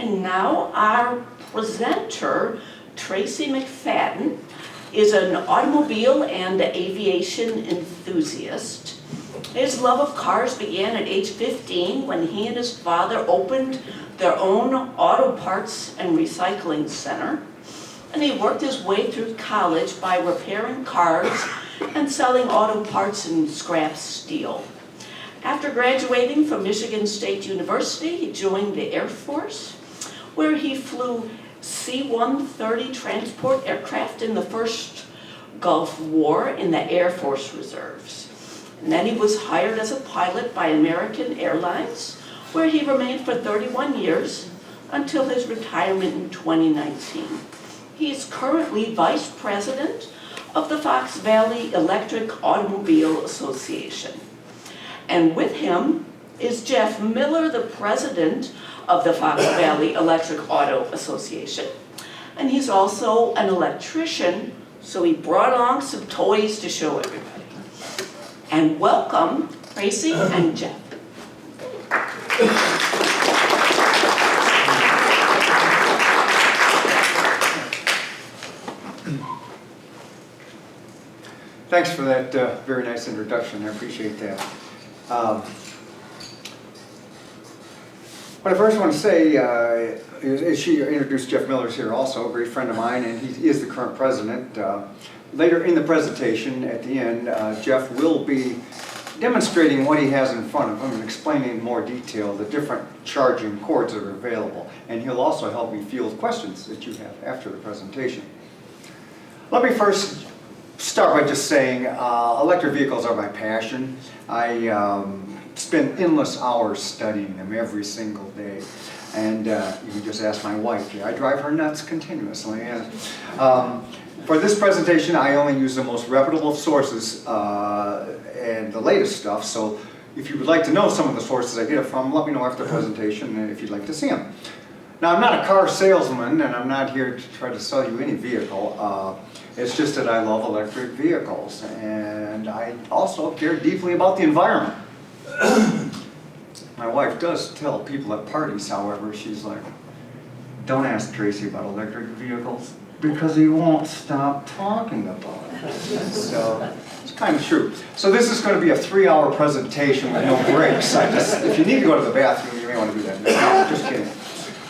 And now our presenter, Tracy McFadden, is an automobile and aviation enthusiast. His love of cars began at age 15 when he and his father opened their own auto parts and recycling center. And he worked his way through college by repairing cars and selling auto parts and scrap steel. After graduating from Michigan State University, he joined the Air Force, where he flew C-130 transport aircraft in the first Gulf War in the Air Force Reserves. And then he was hired as a pilot by American Airlines, where he remained for 31 years until his retirement in 2019. He is currently Vice President of the Fox Valley Electric Automobile Association. And with him is Jeff Miller, the President of the Fox Valley Electric Auto Association. And he's also an electrician, so he brought along some toys to show everybody. And welcome, Tracy and Jeff. Thanks for that very nice introduction. I appreciate that. What I first want to say is she introduced Jeff Miller's here also, a great friend of mine, and he is the current president. Later in the presentation, at the end, Jeff will be demonstrating what he has in front of him and explaining in more detail the different charging cords that are available. And he'll also help me field questions that you have after the presentation. Let me first start by just saying electric vehicles are my passion. I spend endless hours studying them every single day. And you can just ask my wife. I drive her nuts continuously. For this presentation, I only use the most reputable sources and the latest stuff. So if you would like to know some of the sources I get it from, let me know after the presentation if you'd like to see them. Now, I'm not a car salesman, and I'm not here to try to sell you any vehicle. It's just that I love electric vehicles, and I also care deeply about the environment. My wife does tell people at parties, however, she's like, don't ask Tracy about electric vehicles because he won't stop talking about it. So it's kind of true. So this is going to be a 3-hour presentation with no breaks. If you need to go to the bathroom, you may want to do that. No, just kidding.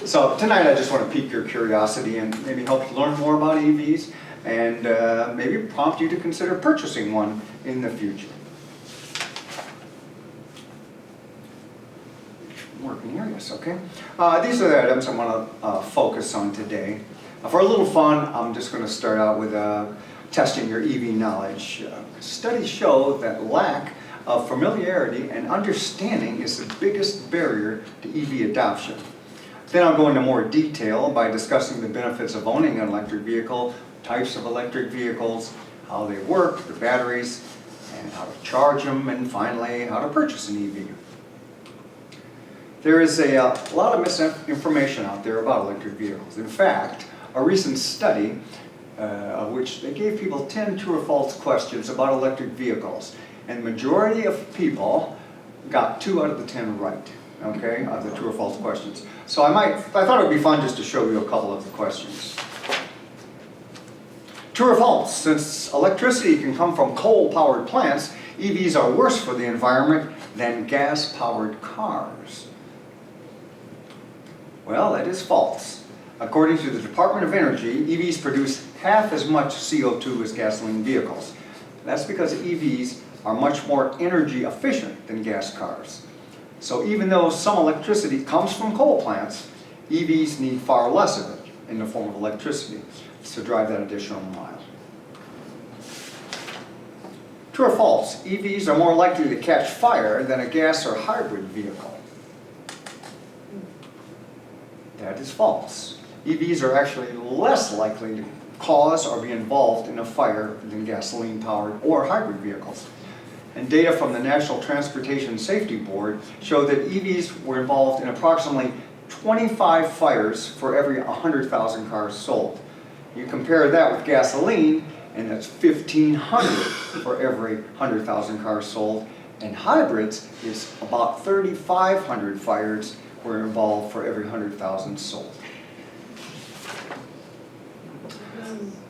So tonight I just want to pique your curiosity and maybe help you learn more about EVs and maybe prompt you to consider purchasing one in the future. Working here, yes, okay. These are the items I want to focus on today. For a little fun, I'm just going to start out with testing your EV knowledge. Studies show that lack of familiarity and understanding is the biggest barrier to EV adoption. Then I'll go into more detail by discussing the benefits of owning an electric vehicle, types of electric vehicles, how they work, the batteries, and how to charge them, and finally, how to purchase an EV. There is a lot of misinformation out there about electric vehicles. In fact, a recent study of which they gave people 10 true or false questions about electric vehicles, and the majority of people got 2 out of the 10 right, okay, of the true or false questions. So I thought it would be fun just to show you a couple of the questions. True or false? Since electricity can come from coal-powered plants, EVs are worse for the environment than gas-powered cars. Well, that is false. According to the Department of Energy, EVs produce half as much CO2 as gasoline vehicles. That's because EVs are much more energy efficient than gas cars. So even though some electricity comes from coal plants, EVs need far less of it in the form of electricity to drive that additional mile. True or false? EVs are more likely to catch fire than a gas or hybrid vehicle. That is false. EVs are actually less likely to cause or be involved in a fire than gasoline-powered or hybrid vehicles. And data from the National Transportation Safety Board show that EVs were involved in approximately 25 fires for every 100,000 cars sold. You compare that with gasoline, and that's 1,500 for every 100,000 cars sold. And hybrids is about 3,500 fires were involved for every 100,000 sold.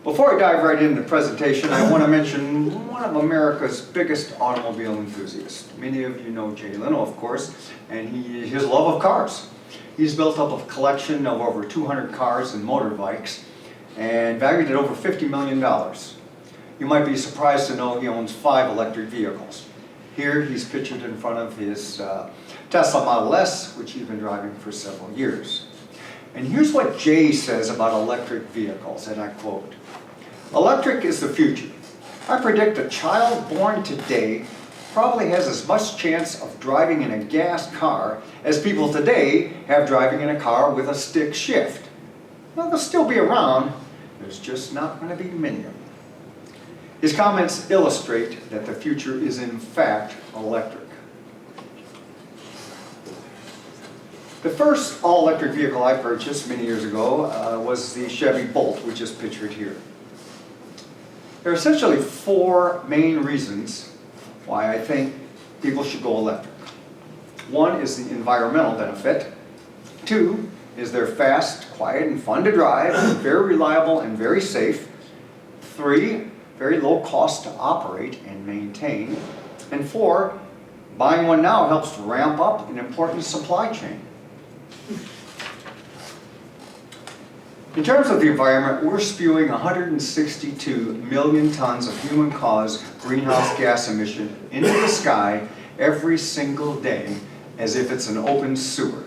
Before I dive right into the presentation, I want to mention one of America's biggest automobile enthusiasts. Many of you know Jay Leno, of course, and his love of cars. He's built up a collection of over 200 cars and motorbikes and valued at over $50 million. You might be surprised to know he owns 5 electric vehicles. Here he's pictured in front of his Tesla Model S, which he's been driving for several years. And here's what Jay says about electric vehicles, and I quote, "Electric is the future. I predict a child born today probably has as much chance of driving in a gas car as people today have driving in a car with a stick shift. Well, they'll still be around, there's just not going to be many of them." His comments illustrate that the future is in fact electric. The first all-electric vehicle I purchased many years ago was the Chevy Bolt, which is pictured here. There are essentially 4 main reasons why I think people should go electric. 1 is the environmental benefit. 2 is they're fast, quiet, and fun to drive, very reliable and very safe. 3, very low cost to operate and maintain. And 4, buying one now helps ramp up an important supply chain. In terms of the environment, we're spewing 162 million tons of human-caused greenhouse gas emission into the sky every single day as if it's an open sewer.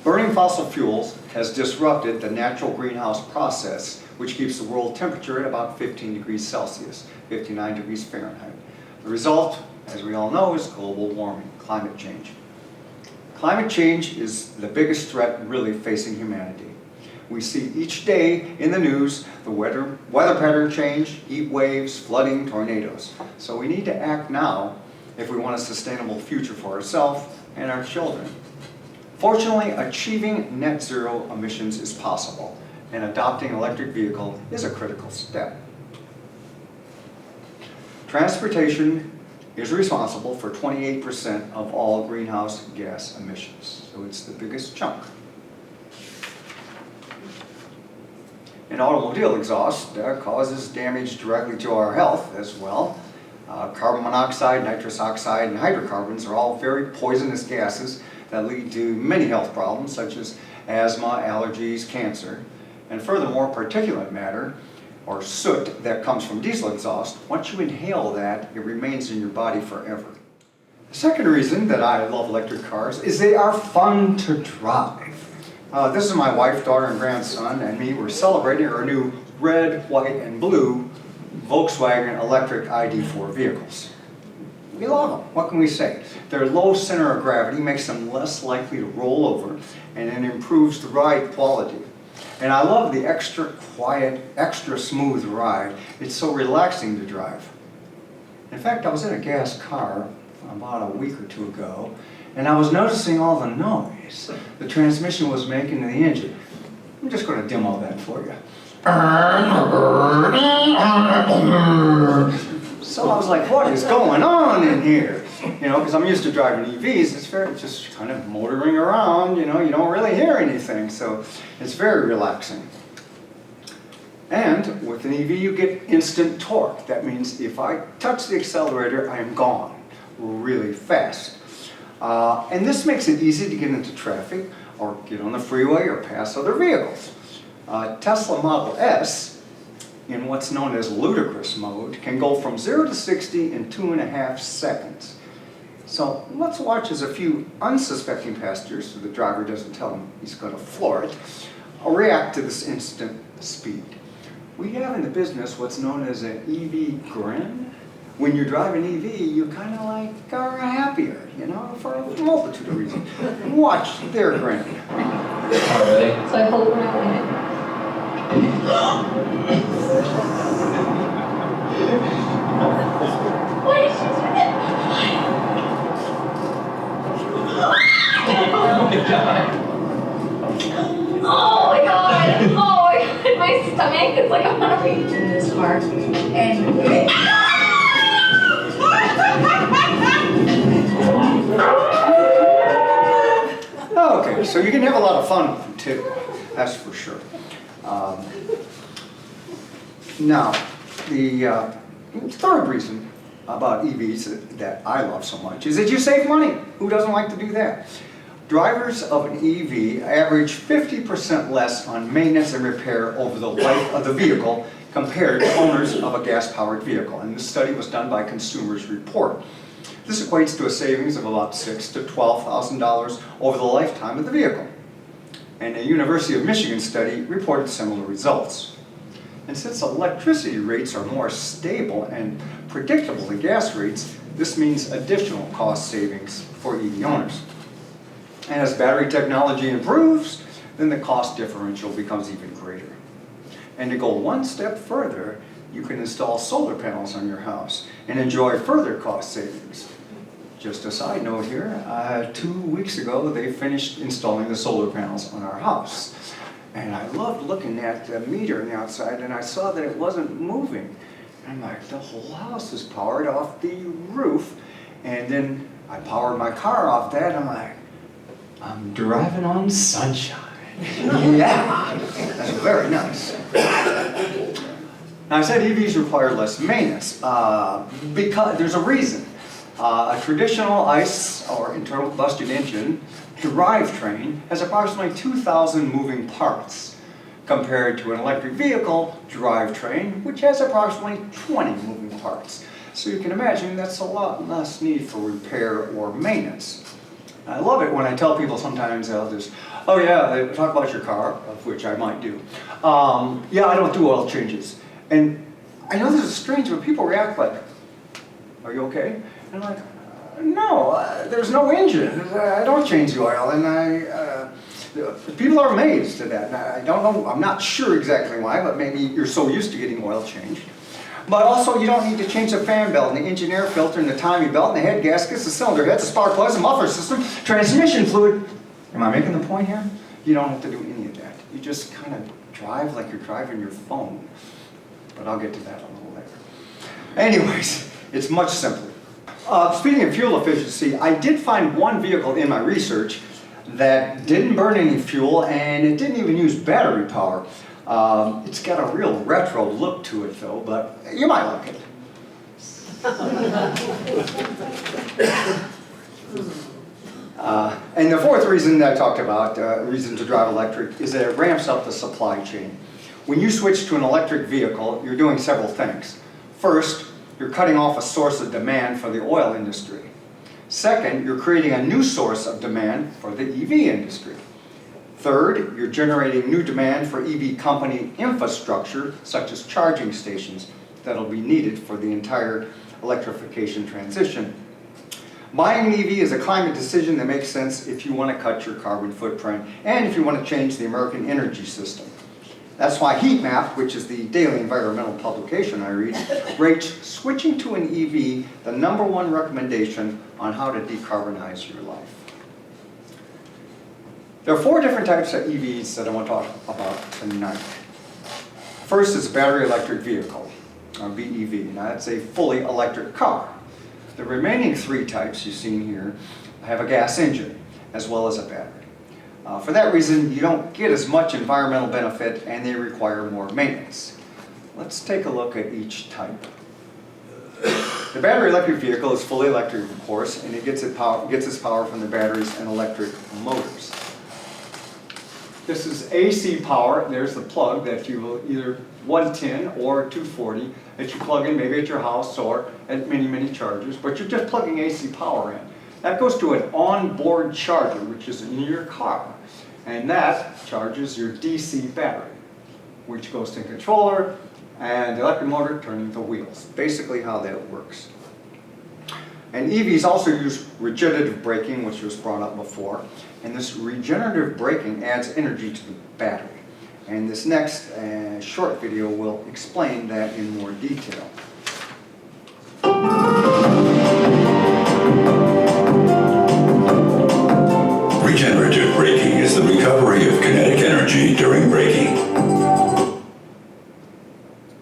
Burning fossil fuels has disrupted the natural greenhouse process, which keeps the world temperature at about 15 degrees Celsius, 59 degrees Fahrenheit. The result, as we all know, is global warming, climate change. Climate change is the biggest threat really facing humanity. We see each day in the news the weather pattern change, heat waves, flooding, tornadoes. So we need to act now if we want a sustainable future for ourselves and our children. Fortunately, achieving net zero emissions is possible, and adopting an electric vehicle is a critical step. Transportation is responsible for 28% of all greenhouse gas emissions, so it's the biggest chunk. And automobile exhaust causes damage directly to our health as well. Carbon monoxide, nitrous oxide, and hydrocarbons are all very poisonous gases that lead to many health problems such as asthma, allergies, cancer. And furthermore, particulate matter, or soot, that comes from diesel exhaust, once you inhale that, it remains in your body forever. The second reason that I love electric cars is they are fun to drive. This is my wife, daughter, and grandson, and me. We're celebrating our new red, white, and blue Volkswagen electric ID4 vehicles. We love them. What can we say? Their low center of gravity makes them less likely to roll over, and it improves the ride quality. And I love the extra quiet, extra smooth ride. It's so relaxing to drive. In fact, I was in a gas car about a week or 2 ago, and I was noticing all the noise the transmission was making to the engine. I'm just going to demo that for you. So I was like, what is going on in here? You know, because I'm used to driving EVs, it's very just kind of motoring around, you know, you don't really hear anything, so it's very relaxing. And with an EV, you get instant torque. That means if I touch the accelerator, I am gone really fast. And this makes it easy to get into traffic or get on the freeway or pass other vehicles. Tesla Model S, in what's known as ludicrous mode, can go from 0 to 60 in 2.5 seconds. So let's watch as a few unsuspecting passengers, so the driver doesn't tell him he's going to floor it, react to this instant speed. We have in the business what's known as an EV grin. When you drive an EV, you kind of like are happier, you know, for a multitude of reasons. Watch their grin. Alright. So I hold my limit. What is she doing? Oh my god! Oh my god! My stomach is like, I'm gonna reach in this car. And So you can have a lot of fun with them too, that's for sure. Now, the third reason about EVs that I love so much is that you save money. Who doesn't like to do that? Drivers of an EV average 50% less on maintenance and repair over the life of the vehicle compared to owners of a gas-powered vehicle. And this study was done by Consumers Report. This equates to a savings of about $6,000 to $12,000 over the lifetime of the vehicle. And a University of Michigan study reported similar results. And since electricity rates are more stable and predictable than gas rates, this means additional cost savings for EV owners. And as battery technology improves, then the cost differential becomes even greater. And to go one step further, you can install solar panels on your house and enjoy further cost savings. Just a side note here, 2 weeks ago they finished installing the solar panels on our house. And I loved looking at the meter on the outside, and I saw that it wasn't moving. And I'm like, the whole house is powered off the roof. And then I powered my car off that, and I'm like, I'm driving on sunshine. Yeah, that's very nice. Now I said EVs require less maintenance because there's a reason. A traditional ICE or internal combustion engine drivetrain has approximately 2,000 moving parts compared to an electric vehicle drivetrain, which has approximately 20 moving parts. So you can imagine that's a lot less need for repair or maintenance. I love it when I tell people sometimes they'll just, oh yeah, they talk about your car, of which I might do. Yeah, I don't do oil changes. And I know this is strange, but people react like, are you okay? And I'm like, no, there's no engine. I don't change the oil. And people are amazed at that. And I don't know, I'm not sure exactly why, but maybe you're so used to getting oil changed. But also, you don't need to change the fan belt, and the engine air filter, and the timing belt, and the head gaskets, the cylinder heads, the spark plugs, the muffler system, transmission fluid. Am I making the point here? You don't have to do any of that. You just kind of drive like you're driving your phone. But I'll get to that a little later. Anyways, it's much simpler. Speaking of fuel efficiency, I did find one vehicle in my research that didn't burn any fuel, and it didn't even use battery power. It's got a real retro look to it though, but you might like it. And the fourth reason that I talked about, reason to drive electric, is that it ramps up the supply chain. When you switch to an electric vehicle, you're doing several things. First, you're cutting off a source of demand for the oil industry. Second, you're creating a new source of demand for the EV industry. Third, you're generating new demand for EV company infrastructure, such as charging stations, that'll be needed for the entire electrification transition. Buying an EV is a climate decision that makes sense if you want to cut your carbon footprint and if you want to change the American energy system. That's why Heat Map, which is the daily environmental publication I read, rates switching to an EV the #1 recommendation on how to decarbonize your life. There are 4 different types of EVs that I want to talk about tonight. First is a battery electric vehicle, or BEV. Now that's a fully electric car. The remaining 3 types you've seen here have a gas engine, as well as a battery. For that reason, you don't get as much environmental benefit and they require more maintenance. Let's take a look at each type. The battery electric vehicle is fully electric, of course, and it gets its power from the batteries and electric motors. This is AC power. There's the plug that you will either 110 or 240 that you plug in maybe at your house or at many chargers, but you're just plugging AC power in. That goes to an onboard charger, which is in your car, and that charges your DC battery, which goes to the controller and the electric motor turning the wheels. Basically how that works. And EVs also use regenerative braking, which was brought up before, and this regenerative braking adds energy to the battery. And this next short video will explain that in more detail. Regenerative braking is the recovery of kinetic energy during braking.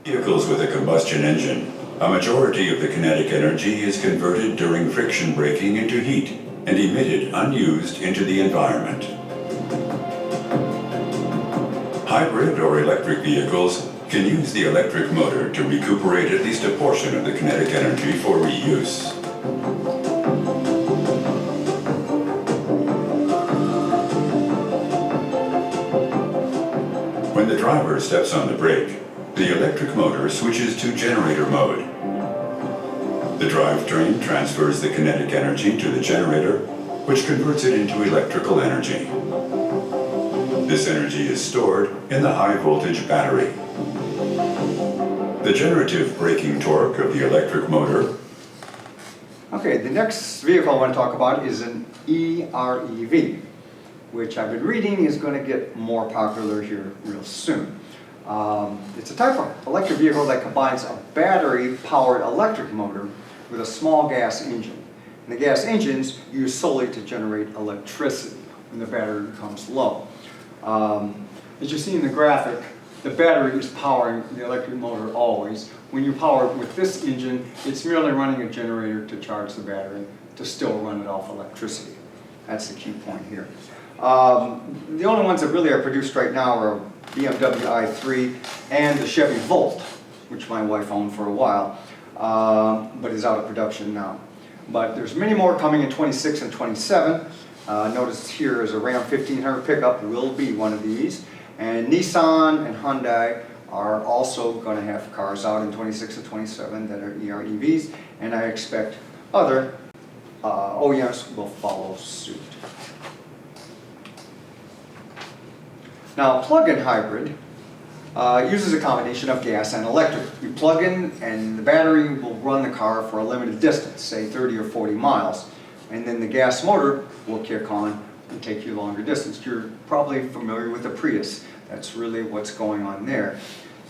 Vehicles with a combustion engine, a majority of the kinetic energy is converted during friction braking into heat and emitted unused into the environment. Hybrid or electric vehicles can use the electric motor to recuperate at least a portion of the kinetic energy for reuse. When the driver steps on the brake, the electric motor switches to generator mode. The drivetrain transfers the kinetic energy to the generator, which converts it into electrical energy. This energy is stored in the high voltage battery. The generative braking torque of the electric motor. Okay, the next vehicle I want to talk about is an EREV, which I've been reading is going to get more popular here real soon. It's a type of electric vehicle that combines a battery-powered electric motor with a small gas engine. And the gas engines used solely to generate electricity when the battery becomes low. As you see in the graphic, the battery is powering the electric motor always. When you power it with this engine, it's merely running a generator to charge the battery to still run it off electricity. That's the key point here. The only ones that really are produced right now are BMW i3 and the Chevy Volt, which my wife owned for a while, but is out of production now. But there's many more coming in 26 and 27. Notice here is a Ram 1500 pickup will be one of these. And Nissan and Hyundai are also going to have cars out in 26 and 27 that are EREVs, and I expect other OEMs will follow suit. Now, plug-in hybrid uses a combination of gas and electric. You plug in and the battery will run the car for a limited distance, say 30 or 40 miles, and then the gas motor will kick on and take you longer distance. You're probably familiar with the Prius. That's really what's going on there.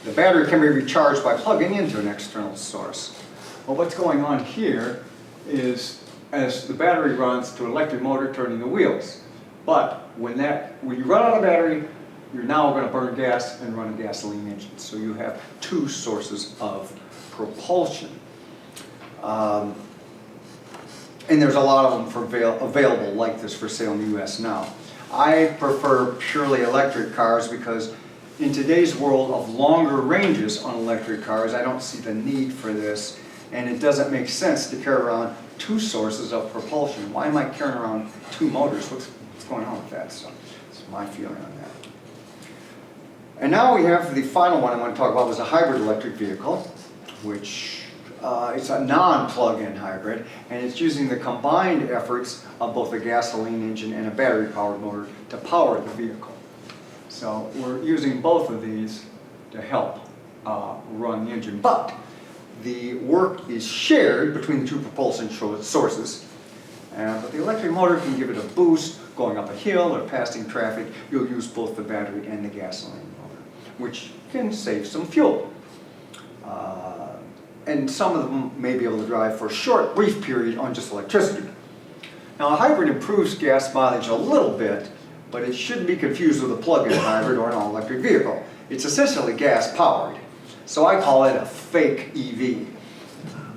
The battery can be recharged by plugging into an external source. Well, what's going on here is as the battery runs to an electric motor turning the wheels. But when you run out of battery, you're now going to burn gas and run a gasoline engine. So you have two sources of propulsion. And there's a lot of them for available like this for sale in the US now. I prefer purely electric cars because in today's world of longer ranges on electric cars, I don't see the need for this. And it doesn't make sense to carry around two sources of propulsion. Why am I carrying around two motors? What's going on with that? So that's my feeling on that. And now we have the final one I want to talk about was a hybrid electric vehicle, which it's a non-plug-in hybrid, and it's using the combined efforts of both a gasoline engine and a battery-powered motor to power the vehicle. So we're using both of these to help run the engine. But the work is shared between the two propulsion sources. But the electric motor can give it a boost going up a hill or passing traffic. You'll use both the battery and the gasoline motor, which can save some fuel. And some of them may be able to drive for a short, brief period on just electricity. Now, a hybrid improves gas mileage a little bit, but it shouldn't be confused with a plug-in hybrid or an all-electric vehicle. It's essentially gas-powered, so I call it a fake EV.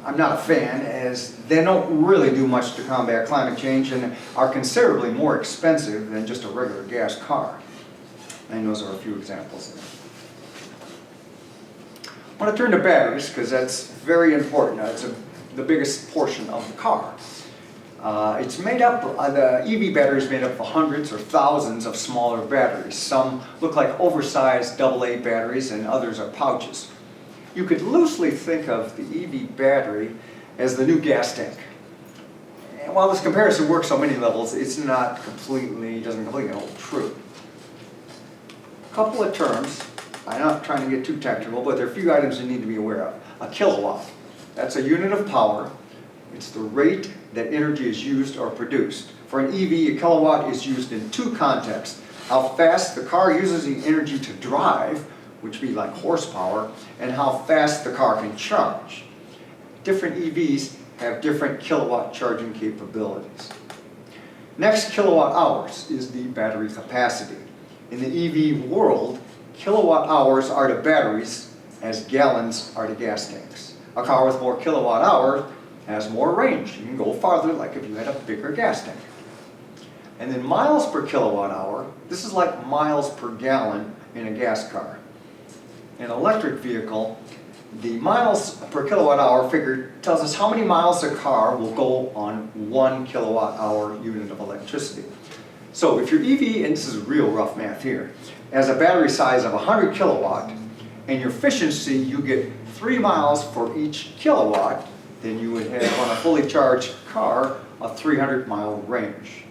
I'm not a fan, as they don't really do much to combat climate change and are considerably more expensive than just a regular gas car. And those are a few examples there. I want to turn to batteries because that's very important. It's the biggest portion of the car. It's made up, the EV battery is made up of hundreds or thousands of smaller batteries. Some look like oversized AA batteries and others are pouches. You could loosely think of the EV battery as the new gas tank. And while this comparison works on many levels, it's not doesn't completely hold true. A couple of terms. I'm not trying to get too technical, but there are a few items you need to be aware of. A kilowatt, that's a unit of power. It's the rate that energy is used or produced. For an EV, a kilowatt is used in two contexts. How fast the car uses the energy to drive, which would be like horsepower, and how fast the car can charge. Different EVs have different kilowatt charging capabilities. Next, kilowatt hours is the battery capacity. In the EV world, kilowatt hours are to batteries as gallons are to gas tanks. A car with more kilowatt hours has more range. You can go farther like if you had a bigger gas tank. And then miles per kilowatt hour, this is like miles per gallon in a gas car. An electric vehicle, the miles per kilowatt hour figure tells us how many miles a car will go on 1 kilowatt hour unit of electricity. So if your EV, and this is real rough math here, has a battery size of 100 kilowatt, and your efficiency, you get 3 miles for each kilowatt, then you would have on a fully charged car a 300-mile range.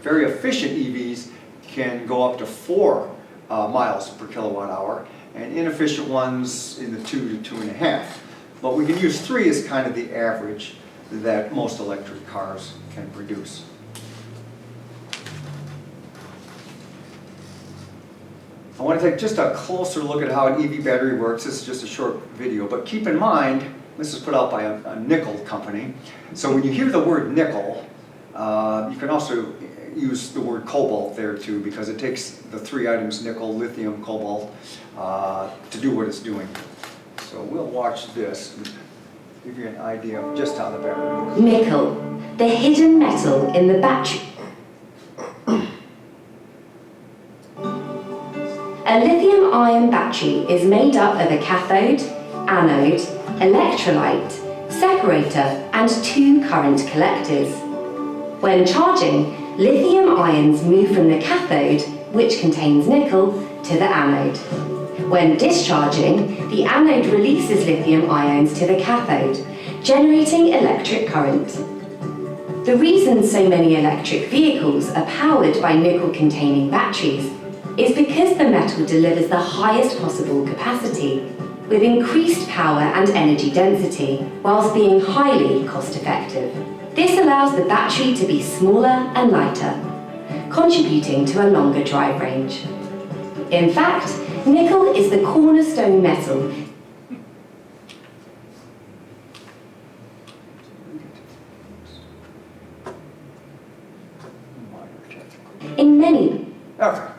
Very efficient EVs can go up to 4 miles per kilowatt hour, and inefficient ones in the 2 to 2.5. But we can use 3 as kind of the average that most electric cars can produce. I want to take just a closer look at how an EV battery works. This is just a short video, but keep in mind, this is put out by a nickel company. So when you hear the word nickel, you can also use the word cobalt there too, because it takes the 3 items, nickel, lithium, cobalt, to do what it's doing. So we'll watch this, give you an idea of just how the battery works. Nickel, the hidden metal in the battery. A lithium-ion battery is made up of a cathode, anode, electrolyte, separator, and 2 current collectors. When charging, lithium ions move from the cathode, which contains nickel, to the anode. When discharging, the anode releases lithium ions to the cathode, generating electric current. The reason so many electric vehicles are powered by nickel-containing batteries is because the metal delivers the highest possible capacity, with increased power and energy density, whilst being highly cost-effective. This allows the battery to be smaller and lighter, contributing to a longer drive range. In fact, nickel is the cornerstone metal in many. Okay.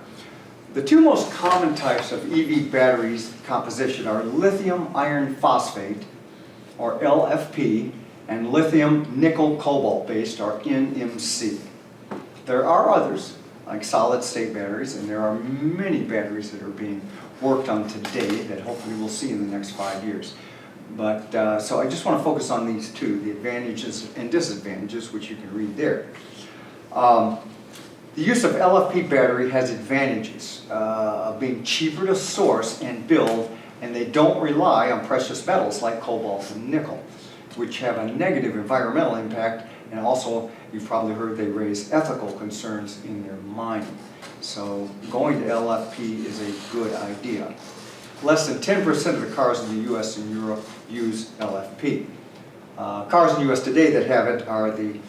The 2 most common types of EV batteries composition are lithium iron phosphate, or LFP, and lithium nickel cobalt based, or NMC. There are others, like solid state batteries, and there are many batteries that are being worked on today that hopefully we'll see in the next 5 years. But, so I just want to focus on these 2, the advantages and disadvantages, which you can read there. The use of LFP battery has advantages of being cheaper to source and build, and they don't rely on precious metals like cobalt and nickel, which have a negative environmental impact, and also, you've probably heard they raise ethical concerns in their mining. So going to LFP is a good idea. Less than 10% of the cars in the US and Europe use LFP. Cars in the US today that have it are the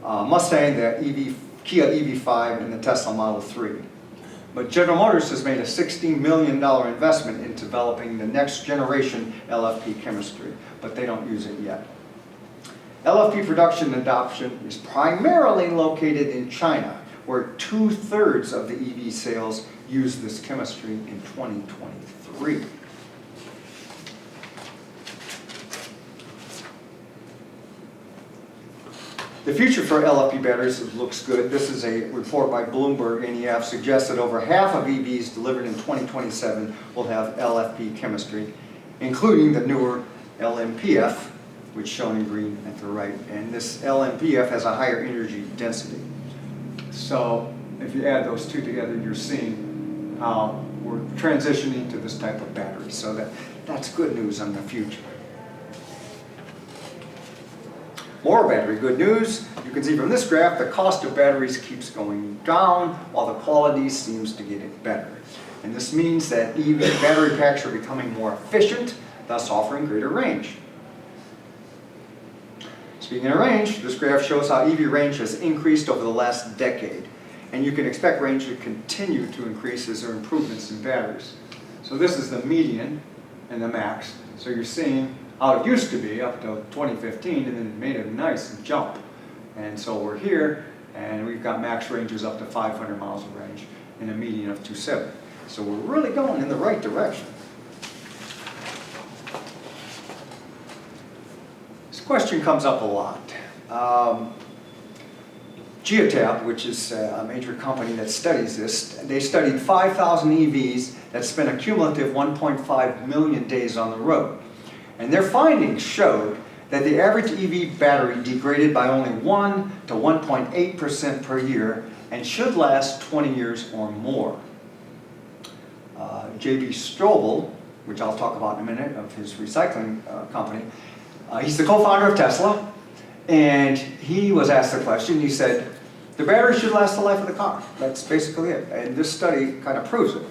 Mustang, the Kia EV5, and the Tesla Model 3. But General Motors has made a $16 million investment in developing the next generation LFP chemistry, but they don't use it yet. LFP production and adoption is primarily located in China, where 2/3 of the EV sales use this chemistry in 2023. The future for LFP batteries looks good. This is a report by Bloomberg NEF suggests that over half of EVs delivered in 2027 will have LFP chemistry, including the newer LMPF, which is shown in green at the right. And this LMPF has a higher energy density. So if you add those 2 together, you're seeing how we're transitioning to this type of battery. So that's good news on the future. More battery good news. You can see from this graph the cost of batteries keeps going down while the quality seems to get better. And this means that EV battery packs are becoming more efficient, thus offering greater range. Speaking of range, this graph shows how EV range has increased over the last decade. And you can expect range to continue to increase as there are improvements in batteries. So this is the median and the max. So you're seeing how it used to be up to 2015, and then it made a nice jump. And so we're here, and we've got max ranges up to 500 miles of range and a median of 270. So we're really going in the right direction. This question comes up a lot. Geotab, which is a major company that studies this, they studied 5,000 EVs that spent a cumulative 1.5 million days on the road. And their findings showed that the average EV battery degraded by only 1 to 1.8% per year and should last 20 years or more. J.B. Strobel, which I'll talk about in a minute, of his recycling company, he's the co-founder of Tesla, and he was asked the question, he said, the battery should last the life of the car. That's basically it, and this study kind of proves it.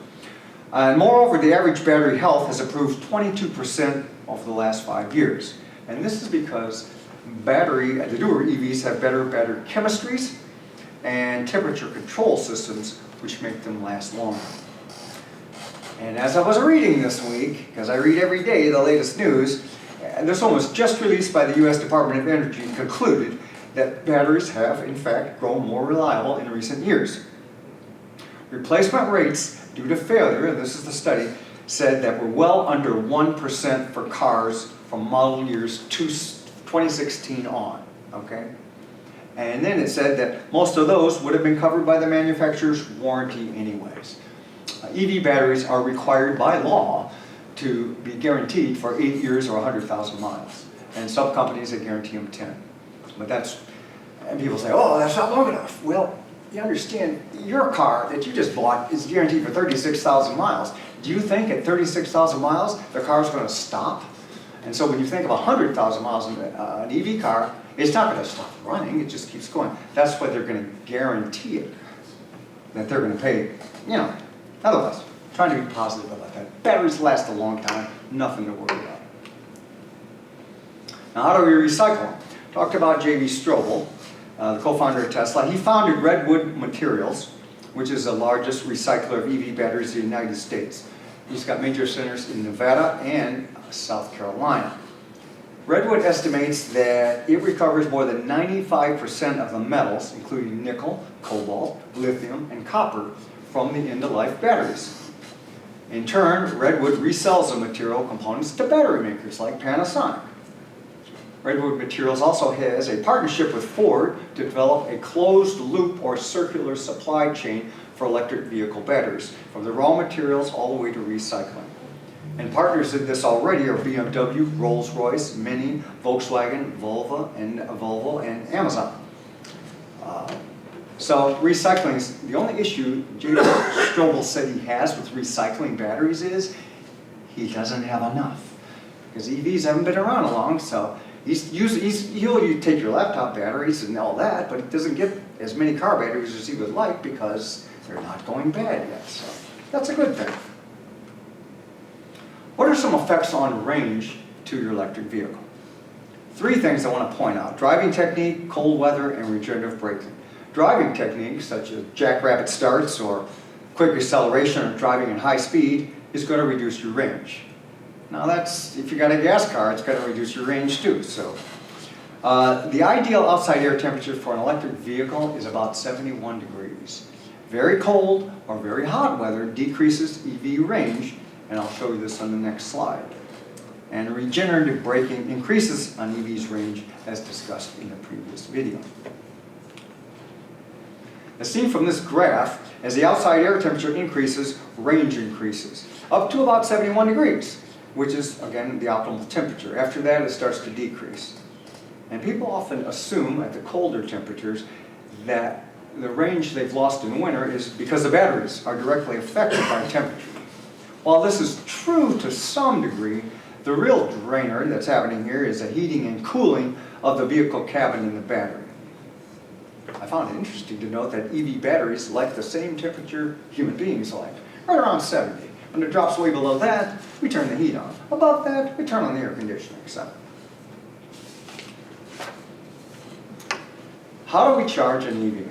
And moreover, the average battery health has improved 22% over the last 5 years. And this is because the newer EVs have better chemistries and temperature control systems, which make them last longer. And as I was reading this week, because I read every day the latest news, and this one was just released by the US Department of Energy, concluded that batteries have, in fact, grown more reliable in recent years. Replacement rates due to failure, and this is the study, said that were well under 1% for cars from model years 2016 on, okay? And then it said that most of those would have been covered by the manufacturer's warranty anyways. EV batteries are required by law to be guaranteed for 8 years or 100,000 miles. And some companies, they guarantee them 10. But and people say, oh, that's not long enough. Well, you understand, your car that you just bought is guaranteed for 36,000 miles. Do you think at 36,000 miles, the car is going to stop? And so when you think of 100,000 miles in an EV car, it's not going to stop running, it just keeps going. That's why they're going to guarantee it, that they're going to pay, otherwise, trying to be positive about that. Batteries last a long time, nothing to worry about. Now, how do we recycle them? Talked about J.B. Strobel, the co-founder of Tesla. He founded Redwood Materials, which is the largest recycler of EV batteries in the United States. He's got major centers in Nevada and South Carolina. Redwood estimates that it recovers more than 95% of the metals, including nickel, cobalt, lithium, and copper, from the end-of-life batteries. In turn, Redwood resells the material components to battery makers like Panasonic. Redwood Materials also has a partnership with Ford to develop a closed-loop or circular supply chain for electric vehicle batteries, from the raw materials all the way to recycling. And partners in this already are BMW, Rolls-Royce, Mini, Volkswagen, Volvo, and Amazon. So recycling is the only issue J.B. Strobel said he has with recycling batteries is he doesn't have enough. Because EVs haven't been around long, so he'll take your laptop batteries and all that, but it doesn't get as many car batteries as he would like because they're not going bad yet. So that's a good thing. What are some effects on range to your electric vehicle? 3 things I want to point out: driving technique, cold weather, and regenerative braking. Driving techniques such as jackrabbit starts or quick acceleration or driving at high speed is going to reduce your range. Now that's, if you got a gas car, it's going to reduce your range too. So the ideal outside air temperature for an electric vehicle is about 71 degrees. Very cold or very hot weather decreases EV range, and I'll show you this on the next slide. And regenerative braking increases an EV's range as discussed in the previous video. As seen from this graph, as the outside air temperature increases, range increases, up to about 71 degrees, which is, again, the optimal temperature. After that, it starts to decrease. And people often assume at the colder temperatures that the range they've lost in winter is because the batteries are directly affected by temperature. While this is true to some degree, the real drainer that's happening here is the heating and cooling of the vehicle cabin and the battery. I found it interesting to note that EV batteries like the same temperature human beings like, right around 70. When it drops way below that, we turn the heat on. Above that, we turn on the air conditioning. So, how do we charge an EV?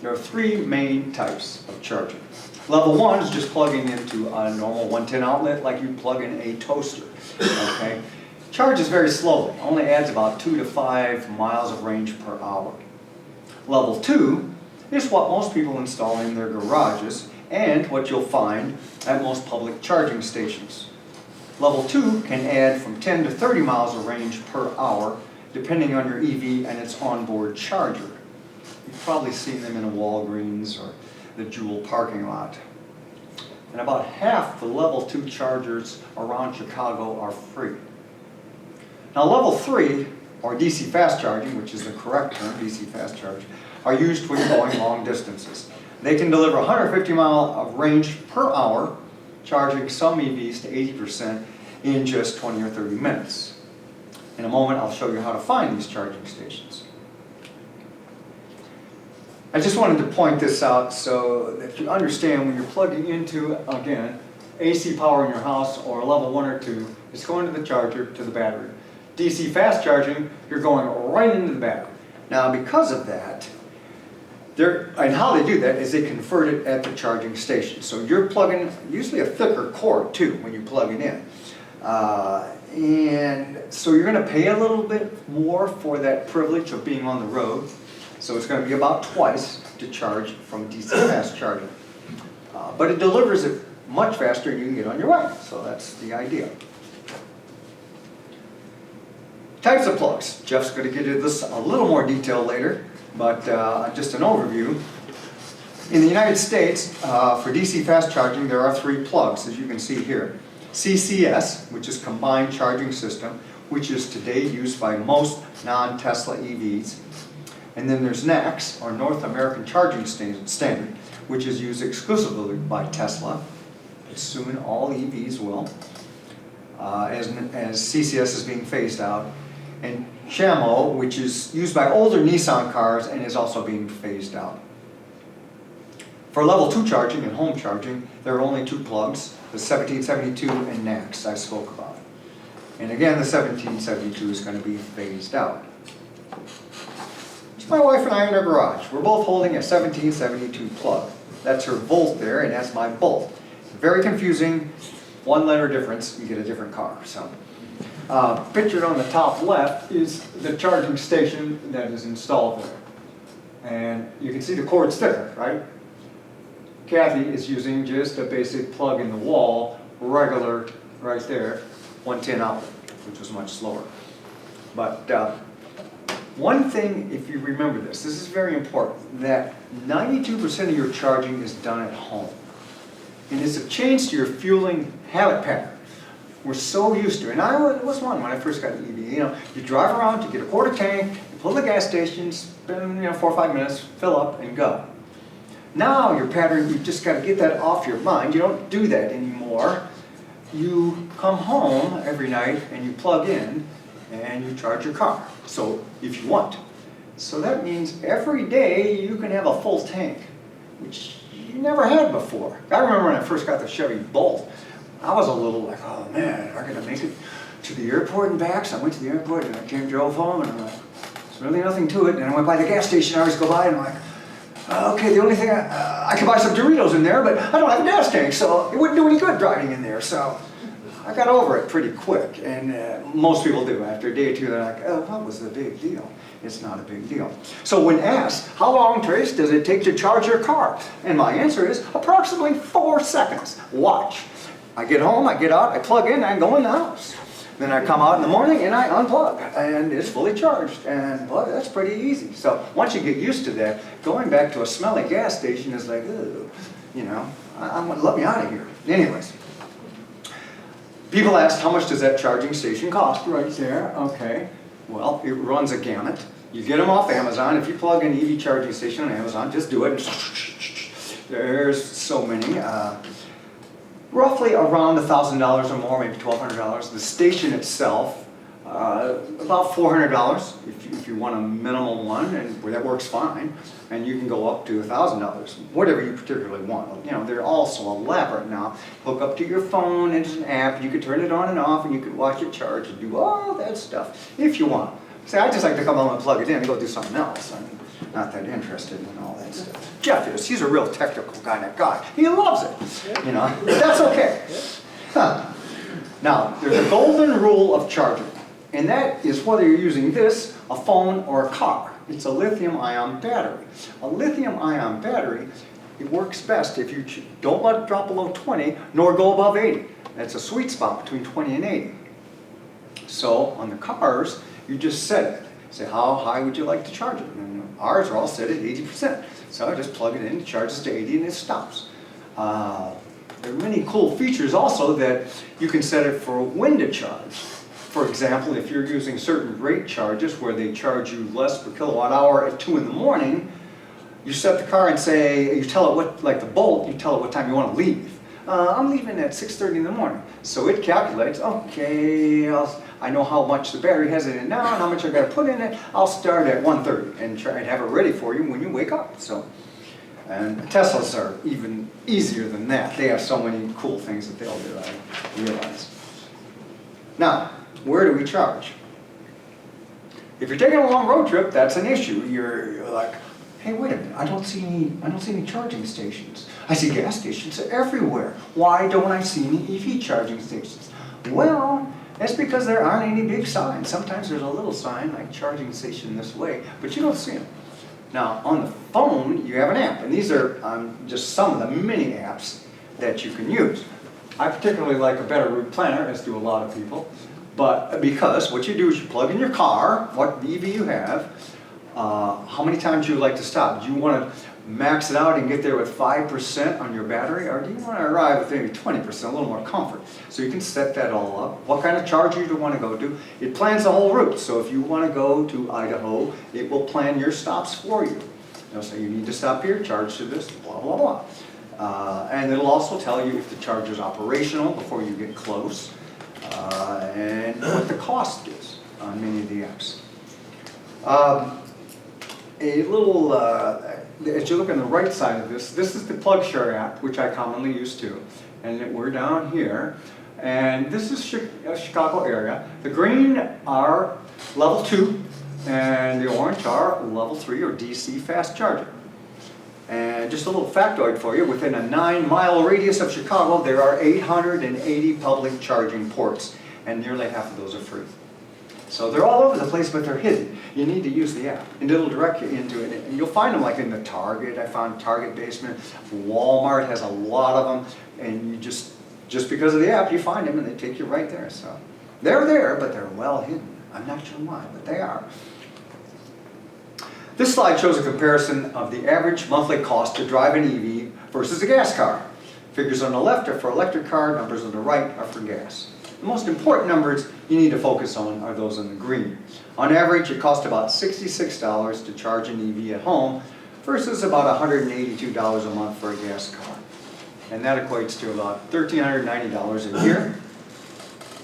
There are 3 main types of charging. Level 1 is just plugging into a normal 110 outlet like you plug in a toaster. Okay? Charges very slowly, only adds about 2 to 5 miles of range per hour. Level 2 is what most people install in their garages and what you'll find at most public charging stations. Level 2 can add from 10 to 30 miles of range per hour depending on your EV and its onboard charger. You've probably seen them in a Walgreens or the Jewel parking lot. And about half the level 2 chargers around Chicago are free. Now level 3, or DC fast charging, which is the correct term, DC fast charging, are used when you're going long distances. They can deliver 150 mile of range per hour, charging some EVs to 80% in just 20 or 30 minutes. In a moment, I'll show you how to find these charging stations. I just wanted to point this out so that you understand when you're plugging into, again, AC power in your house or level 1 or 2, it's going to the charger, to the battery. DC fast charging, you're going right into the battery. Now because of that, and how they do that is they convert it at the charging station. So you're plugging, usually a thicker cord too when you plug it in. And so you're going to pay a little bit more for that privilege of being on the road. So it's going to be about twice to charge from DC fast charging. But it delivers it much faster and you can get on your way. So that's the idea. Types of plugs. Jeff's going to get into this a little more detail later, but just an overview. In the United States, for DC fast charging, there are 3 plugs, as you can see here. CCS, which is Combined Charging System, which is today used by most non-Tesla EVs. And then there's NACS, or North American Charging Standard, which is used exclusively by Tesla. Soon all EVs will, as CCS is being phased out. And SHAMO, which is used by older Nissan cars and is also being phased out. For level 2 charging and home charging, there are only 2 plugs, the 1772 and NACS I spoke about. And again, the 1772 is going to be phased out. My wife and I in our garage. We're both holding a 1772 plug. That's her volt there, and that's my bolt. Very confusing. 1 letter difference, you get a different car. So, pictured on the top left is the charging station that is installed there. And you can see the cord's thicker, right? Kathy is using just a basic plug in the wall, regular, right there, 110 outlet, which was much slower. But one thing, if you remember this is very important, that 92% of your charging is done at home. And it's a change to your fueling habit pattern. We're so used to it, and I was one when I first got an EV. You know, you drive around, you get a quarter tank, you pull the gas station, spend 4 or 5 minutes, fill up, and go. Now your pattern, you've just got to get that off your mind. You don't do that anymore. You come home every night and you plug in and you charge your car. So if you want. So that means every day you can have a full tank, which you never had before. I remember when I first got the Chevy Bolt, I was a little like, oh man, am I going to make it to the airport and back? So I went to the airport and I drove home and I'm like, there's really nothing to it. And I went by the gas station, I always go by and I'm like, okay, the only thing, I could buy some Doritos in there, but I don't have a gas tank, so it wouldn't do any good driving in there. So I got over it pretty quick, and most people do. After a day or two, they're like, oh, what was the big deal? It's not a big deal. So when asked, how long, Trace, does it take to charge your car? And my answer is approximately 4 seconds. Watch. I get home, I get out, I plug in, I go in the house. Then I come out in the morning and I unplug, and it's fully charged. And boy, that's pretty easy. So once you get used to that, going back to a smelly gas station is like, ugh, you know, let me out of here. Anyways. People ask, how much does that charging station cost? Right there, okay. Well, it runs a gamut. You get them off Amazon. If you plug an EV charging station on Amazon, just do it. There's so many. Roughly around $1,000 or more, maybe $1,200. The station itself, about $400 if you want a minimal one, and that works fine. And you can go up to $1,000, whatever you particularly want. You know, they're all so elaborate now. Hook up to your phone, and it's an app. You can turn it on and off, and you can watch it charge and do all that stuff if you want. See, I just like to come home and plug it in and go do something else. I'm not that interested in all that stuff. Jeff is. He's a real technical kind of guy. He loves it, you know. But that's okay. Huh. Now, there's a golden rule of charging, and that is whether you're using this, a phone, or a car. It's a lithium-ion battery. A lithium-ion battery, it works best if you don't let it drop below 20, nor go above 80. That's a sweet spot between 20 and 80. So on the cars, you just set it. Say, how high would you like to charge it? And ours are all set at 80%. So I just plug it in, it charges to 80 and it stops. There are many cool features also that you can set it for when to charge. For example, if you're using certain rate charges where they charge you less per kilowatt hour at 2 in the morning, you set the car and say, you tell it what, like the Bolt, you tell it what time you want to leave. I'm leaving at 6:30 in the morning. So it calculates, okay, I know how much the battery has in it now and how much I got to put in it. I'll start at 1:30 and try and have it ready for you when you wake up. So, and Teslas are even easier than that. They have so many cool things that they'll do, I realize. Now, where do we charge? If you're taking a long road trip, that's an issue. You're like, hey, wait a minute, I don't see any charging stations. I see gas stations everywhere. Why don't I see any EV charging stations? Well, that's because there aren't any big signs. Sometimes there's a little sign like charging station this way, but you don't see them. Now, on the phone, you have an app, and these are just some of the many apps that you can use. I particularly like a Better Route Planner, as do a lot of people, but because what you do is you plug in your car, what EV you have, how many times you like to stop. Do you want to max it out and get there with 5% on your battery, or do you want to arrive with maybe 20%, a little more comfort? So you can set that all up. What kind of charger you want to go to. It plans the whole route, so if you want to go to Idaho, it will plan your stops for you. It'll say you need to stop here, charge to this, blah, blah, blah. And it'll also tell you if the charger is operational before you get close, and what the cost is on many of the apps. A little, as you look on the right side of this is the PlugShare app, which I commonly use too. And we're down here, and this is Chicago area. The green are level 2, and the orange are level 3 or DC fast charger. And just a little factoid for you, within a 9-mile radius of Chicago, there are 880 public charging ports, and nearly half of those are free. So they're all over the place, but they're hidden. You need to use the app, and it'll direct you into it. And you'll find them like in the Target. I found Target basement. Walmart has a lot of them, and you just because of the app, you find them, and they take you right there. So they're there, but they're well hidden. I'm not sure why, but they are. This slide shows a comparison of the average monthly cost to drive an EV versus a gas car. Figures on the left are for electric car, numbers on the right are for gas. The most important numbers you need to focus on are those in the green. On average, it costs about $66 to charge an EV at home versus about $182 a month for a gas car. And that equates to about $1,390 a year.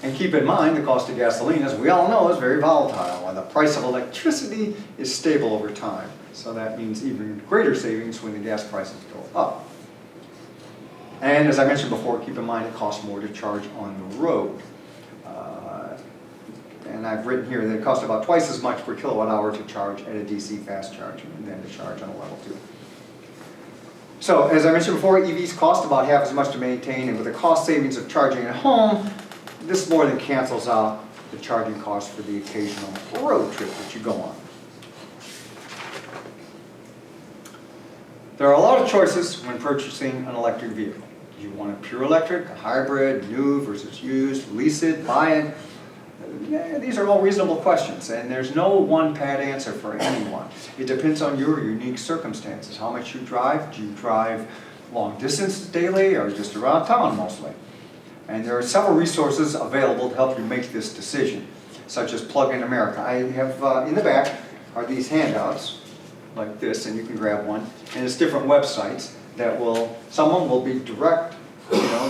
And keep in mind, the cost of gasoline, as we all know, is very volatile, and the price of electricity is stable over time. So that means even greater savings when the gas prices go up. And as I mentioned before, keep in mind it costs more to charge on the road. And I've written here that it costs about twice as much per kilowatt hour to charge at a DC fast charger than to charge on a level 2. So as I mentioned before, EVs cost about half as much to maintain, and with the cost savings of charging at home, this more than cancels out the charging cost for the occasional road trip that you go on. There are a lot of choices when purchasing an electric vehicle. Do you want a pure electric, a hybrid, new versus used, lease it, buy it? Yeah, these are all reasonable questions, and there's no one pat answer for anyone. It depends on your unique circumstances. How much you drive? Do you drive long distance daily or just around town mostly? And there are several resources available to help you make this decision, such as Plug in America. I have in the back are these handouts like this, and you can grab one. And it's different websites that someone will be direct,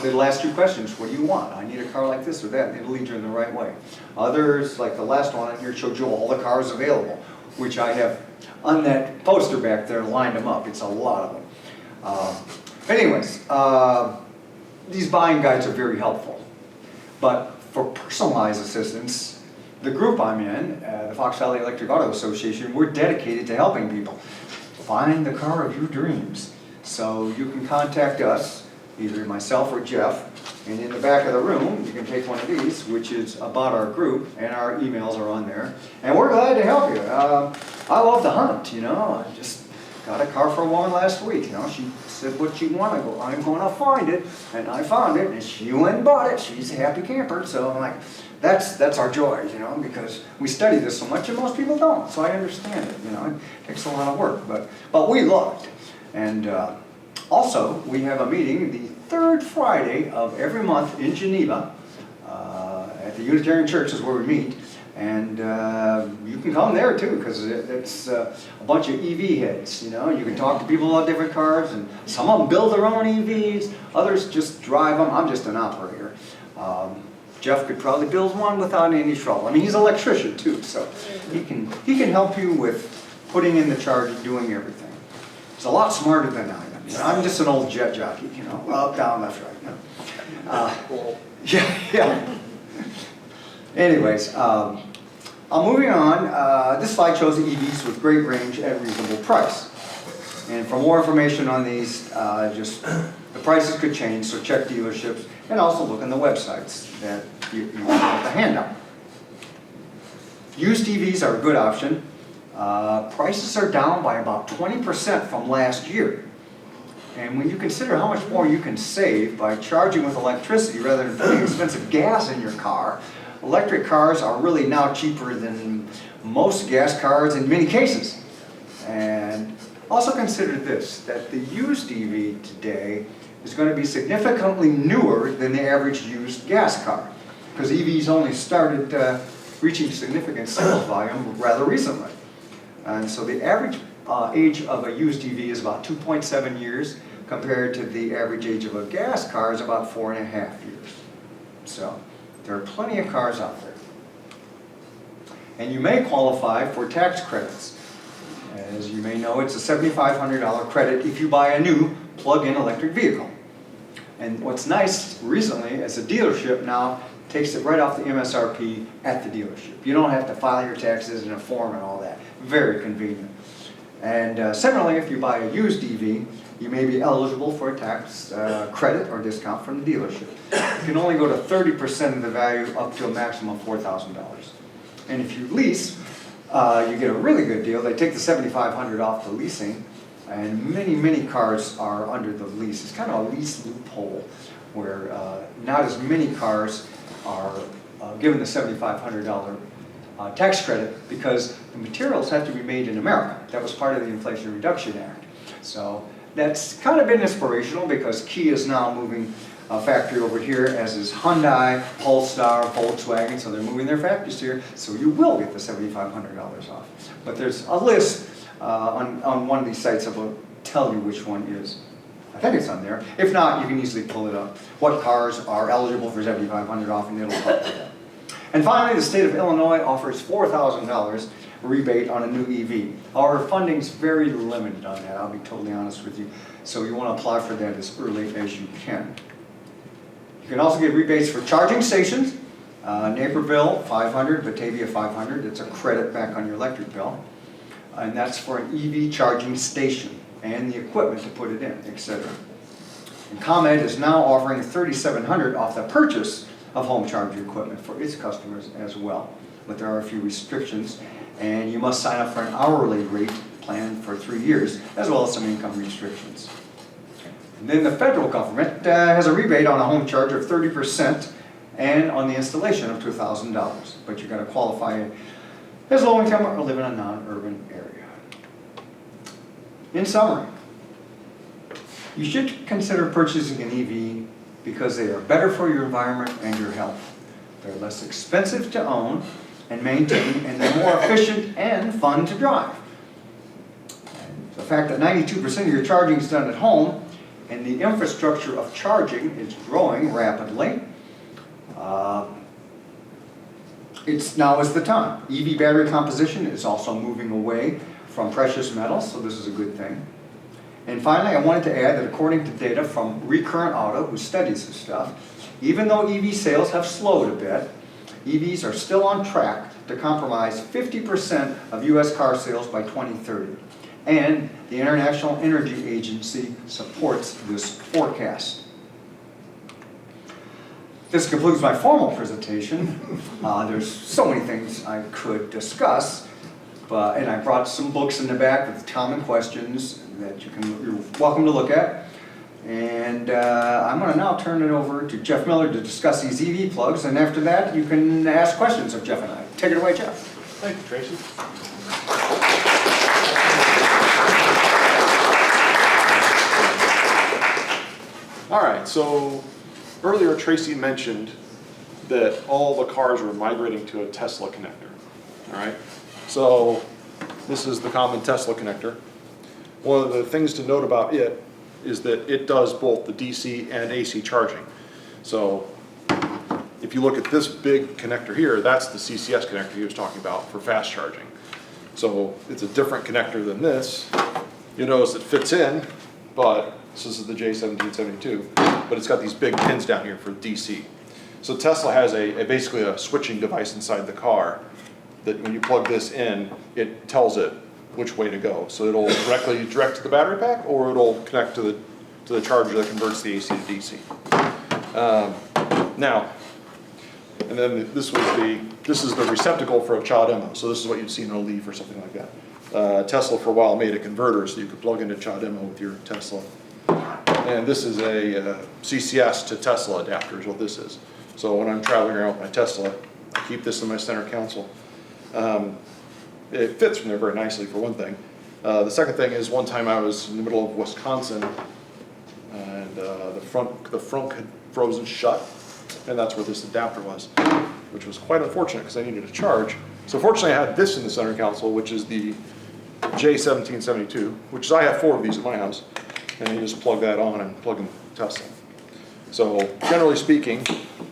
they'll ask you questions. What do you want? I need a car like this or that, and it'll lead you in the right way. Others, like the last one on here, showed you all the cars available, which I have on that poster back there, lined them up. It's a lot of them. These buying guides are very helpful. But for personalized assistance, the group I'm in, the Fox Valley Electric Auto Association, we're dedicated to helping people find the car of your dreams. So you can contact us, either myself or Jeff, and in the back of the room, you can take one of these, which is about our group, and our emails are on there. And we're glad to help you. I love the hunt, I just got a car for a woman last week, she said, what you want? I go, I'm gonna find it. And I found it, and she went and bought it. She's a happy camper. So I'm like, that's our joy, you know, because we study this so much and most people don't. So I understand it, you know, it takes a lot of work, but we love it. And also, we have a meeting the third Friday of every month in Geneva at the Unitarian Church is where we meet. And you can come there too, because it's a bunch of EV heads, you know. You can talk to people about different cars, and some of them build their own EVs, others just drive them. I'm just an operator. Jeff could probably build one without any trouble. I mean, he's an electrician too, so he can help you with putting in the charge and doing everything. He's a lot smarter than I am. You know, I'm just an old jet jockey, you know, up, down, left, right. You know. Yeah. Anyways, moving on, this slide shows the EVs with great range at reasonable price. And for more information on these, just the prices could change, so check dealerships and also look on the websites that you have the handout. Used EVs are a good option. Prices are down by about 20% from last year. And when you consider how much more you can save by charging with electricity rather than putting expensive gas in your car, electric cars are really now cheaper than most gas cars in many cases. And also consider this, that the used EV today is going to be significantly newer than the average used gas car, because EVs only started reaching significant sales volume rather recently. And so the average age of a used EV is about 2.7 years, compared to the average age of a gas car is about 4.5 years. So there are plenty of cars out there. And you may qualify for tax credits. As you may know, it's a $7,500 credit if you buy a new plug-in electric vehicle. And what's nice recently is the dealership now takes it right off the MSRP at the dealership. You don't have to file your taxes in a form and all that. Very convenient. And similarly, if you buy a used EV, you may be eligible for a tax credit or discount from the dealership. You can only go to 30% of the value up to a maximum of $4,000. And if you lease, you get a really good deal. They take the $7,500 off the leasing, and many cars are under the lease. It's kind of a lease loophole where not as many cars are given the $7,500 tax credit because the materials have to be made in America. That was part of the Inflation Reduction Act. So that's kind of been inspirational because Kia is now moving a factory over here, as is Hyundai, Polestar, Volkswagen, so they're moving their factories here, so you will get the $7,500 off. But there's a list on one of these sites that will tell you which one is. I think it's on there. If not, you can easily pull it up. What cars are eligible for $7,500 off, and it'll pop it up. And finally, the state of Illinois offers $4,000 rebate on a new EV. Our funding's very limited on that, I'll be totally honest with you. So you want to apply for that as early as you can. You can also get rebates for charging stations. Naperville, 500, Batavia, 500. It's a credit back on your electric bill. And that's for an EV charging station and the equipment to put it in, etc. And ComEd is now offering $3,700 off the purchase of home charging equipment for its customers as well. But there are a few restrictions, and you must sign up for an hourly rate plan for 3 years, as well as some income restrictions. And then the federal government has a rebate on a home charge of 30% and on the installation of $2,000. But you've got to qualify as low income or live in a non-urban area. In summary, you should consider purchasing an EV because they are better for your environment and your health. They're less expensive to own and maintain, and they're more efficient and fun to drive. And the fact that 92% of your charging is done at home and the infrastructure of charging is growing rapidly, now is the time. EV battery composition is also moving away from precious metals, so this is a good thing. And finally, I wanted to add that according to data from Recurrent Auto, who studies this stuff, even though EV sales have slowed a bit, EVs are still on track to comprise 50% of U.S. car sales by 2030. And the International Energy Agency supports this forecast. This concludes my formal presentation. There's so many things I could discuss, and I brought some books in the back with common questions that you're welcome to look at. And I'm going to now turn it over to Jeff Miller to discuss these EV plugs, and after that you can ask questions of Jeff and I. Take it away, Jeff. Thank you, Tracy. All right, so earlier Tracy mentioned that all the cars were migrating to a Tesla connector. All right, so this is the common Tesla connector. One of the things to note about it is that it does both the DC and AC charging. So if you look at this big connector here, that's the CCS connector he was talking about for fast charging. So it's a different connector than this. You notice it fits in, but this is the J1772, but it's got these big pins down here for DC. So Tesla has basically a switching device inside the car that when you plug this in, it tells it which way to go. So it'll direct to the battery pack, or it'll connect to the charger that converts the AC to DC. Now, and then this is the receptacle for a CHAdeMO. So this is what you'd see in a Leaf or something like that. Tesla for a while made a converter so you could plug into CHAdeMO with your Tesla. And this is a CCS to Tesla adapter is what this is. So when I'm traveling around with my Tesla, I keep this in my center console. It fits from there very nicely, for one thing. The second thing is, one time I was in the middle of Wisconsin, and the front had frozen shut, and that's where this adapter was, which was quite unfortunate because I needed a charge. So fortunately I had this in the center console, which is the J1772, which is, I have 4 of these at my house, and you just plug that on and plug in Tesla. So generally speaking,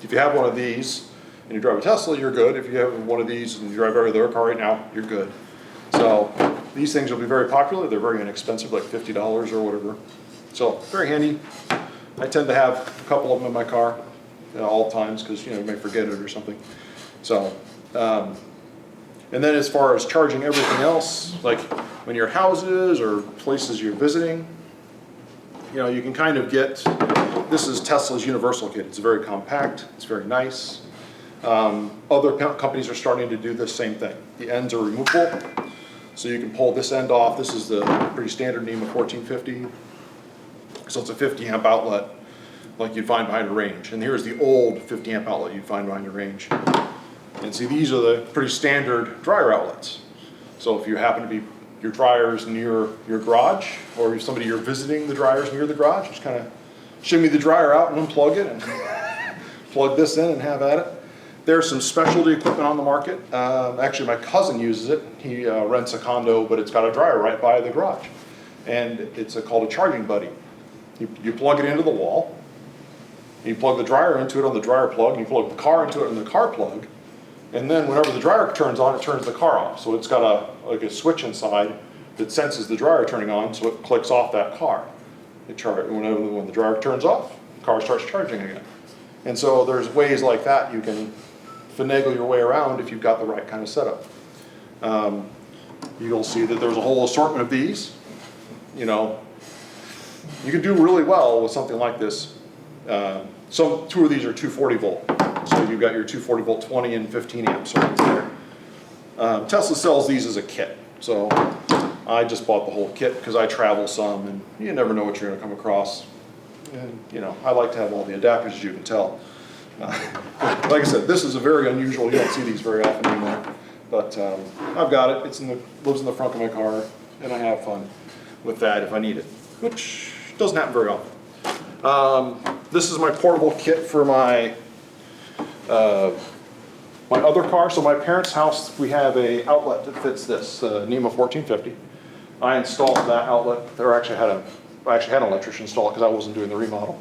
if you have one of these and you drive a Tesla, you're good. If you have one of these and you drive every other car right now, you're good. So these things will be very popular. They're very inexpensive, like $50 or whatever. So very handy. I tend to have a couple of them in my car at all times because you may forget it or something. So, and then as far as charging everything else, like when you're at houses or places you're visiting, you can kind of get, this is Tesla's universal kit. It's very compact, it's very nice. Other companies are starting to do the same thing. The ends are removable, so you can pull this end off. This is the pretty standard NEMA 1450. So it's a 50 amp outlet like you'd find behind a range. And here's the old 50 amp outlet you'd find behind a range. And see, these are the pretty standard dryer outlets. So if you happen to be, your dryer's near your garage, or if somebody you're visiting, the dryer's near the garage, just kind of shimmy the dryer out and unplug it and plug this in and have at it. There's some specialty equipment on the market. Actually, my cousin uses it. He rents a condo, but it's got a dryer right by the garage. And it's called a Charging Buddy. You plug it into the wall, you plug the dryer into it on the dryer plug, and you plug the car into it on the car plug, and then whenever the dryer turns on, it turns the car off. So it's got a switch inside that senses the dryer turning on, so it clicks off that car. When the dryer turns off, the car starts charging again. And so there's ways like that you can finagle your way around if you've got the right kind of setup. You'll see that there's a whole assortment of these. You can do really well with something like this. 2 of these are 240 volt. So you've got your 240 volt 20 and 15 amps right there. Tesla sells these as a kit. So I just bought the whole kit because I travel some and you never know what you're going to come across. And I like to have all the adapters, as you can tell. Like I said, this is a very unusual, you don't see these very often anymore. But I've got it, lives in the front of my car, and I have fun with that if I need it, which doesn't happen very often. This is my portable kit for my other car. So my parents' house, we have a outlet that fits this, NEMA 1450. I installed that outlet. I actually had an electrician install it because I wasn't doing the remodel.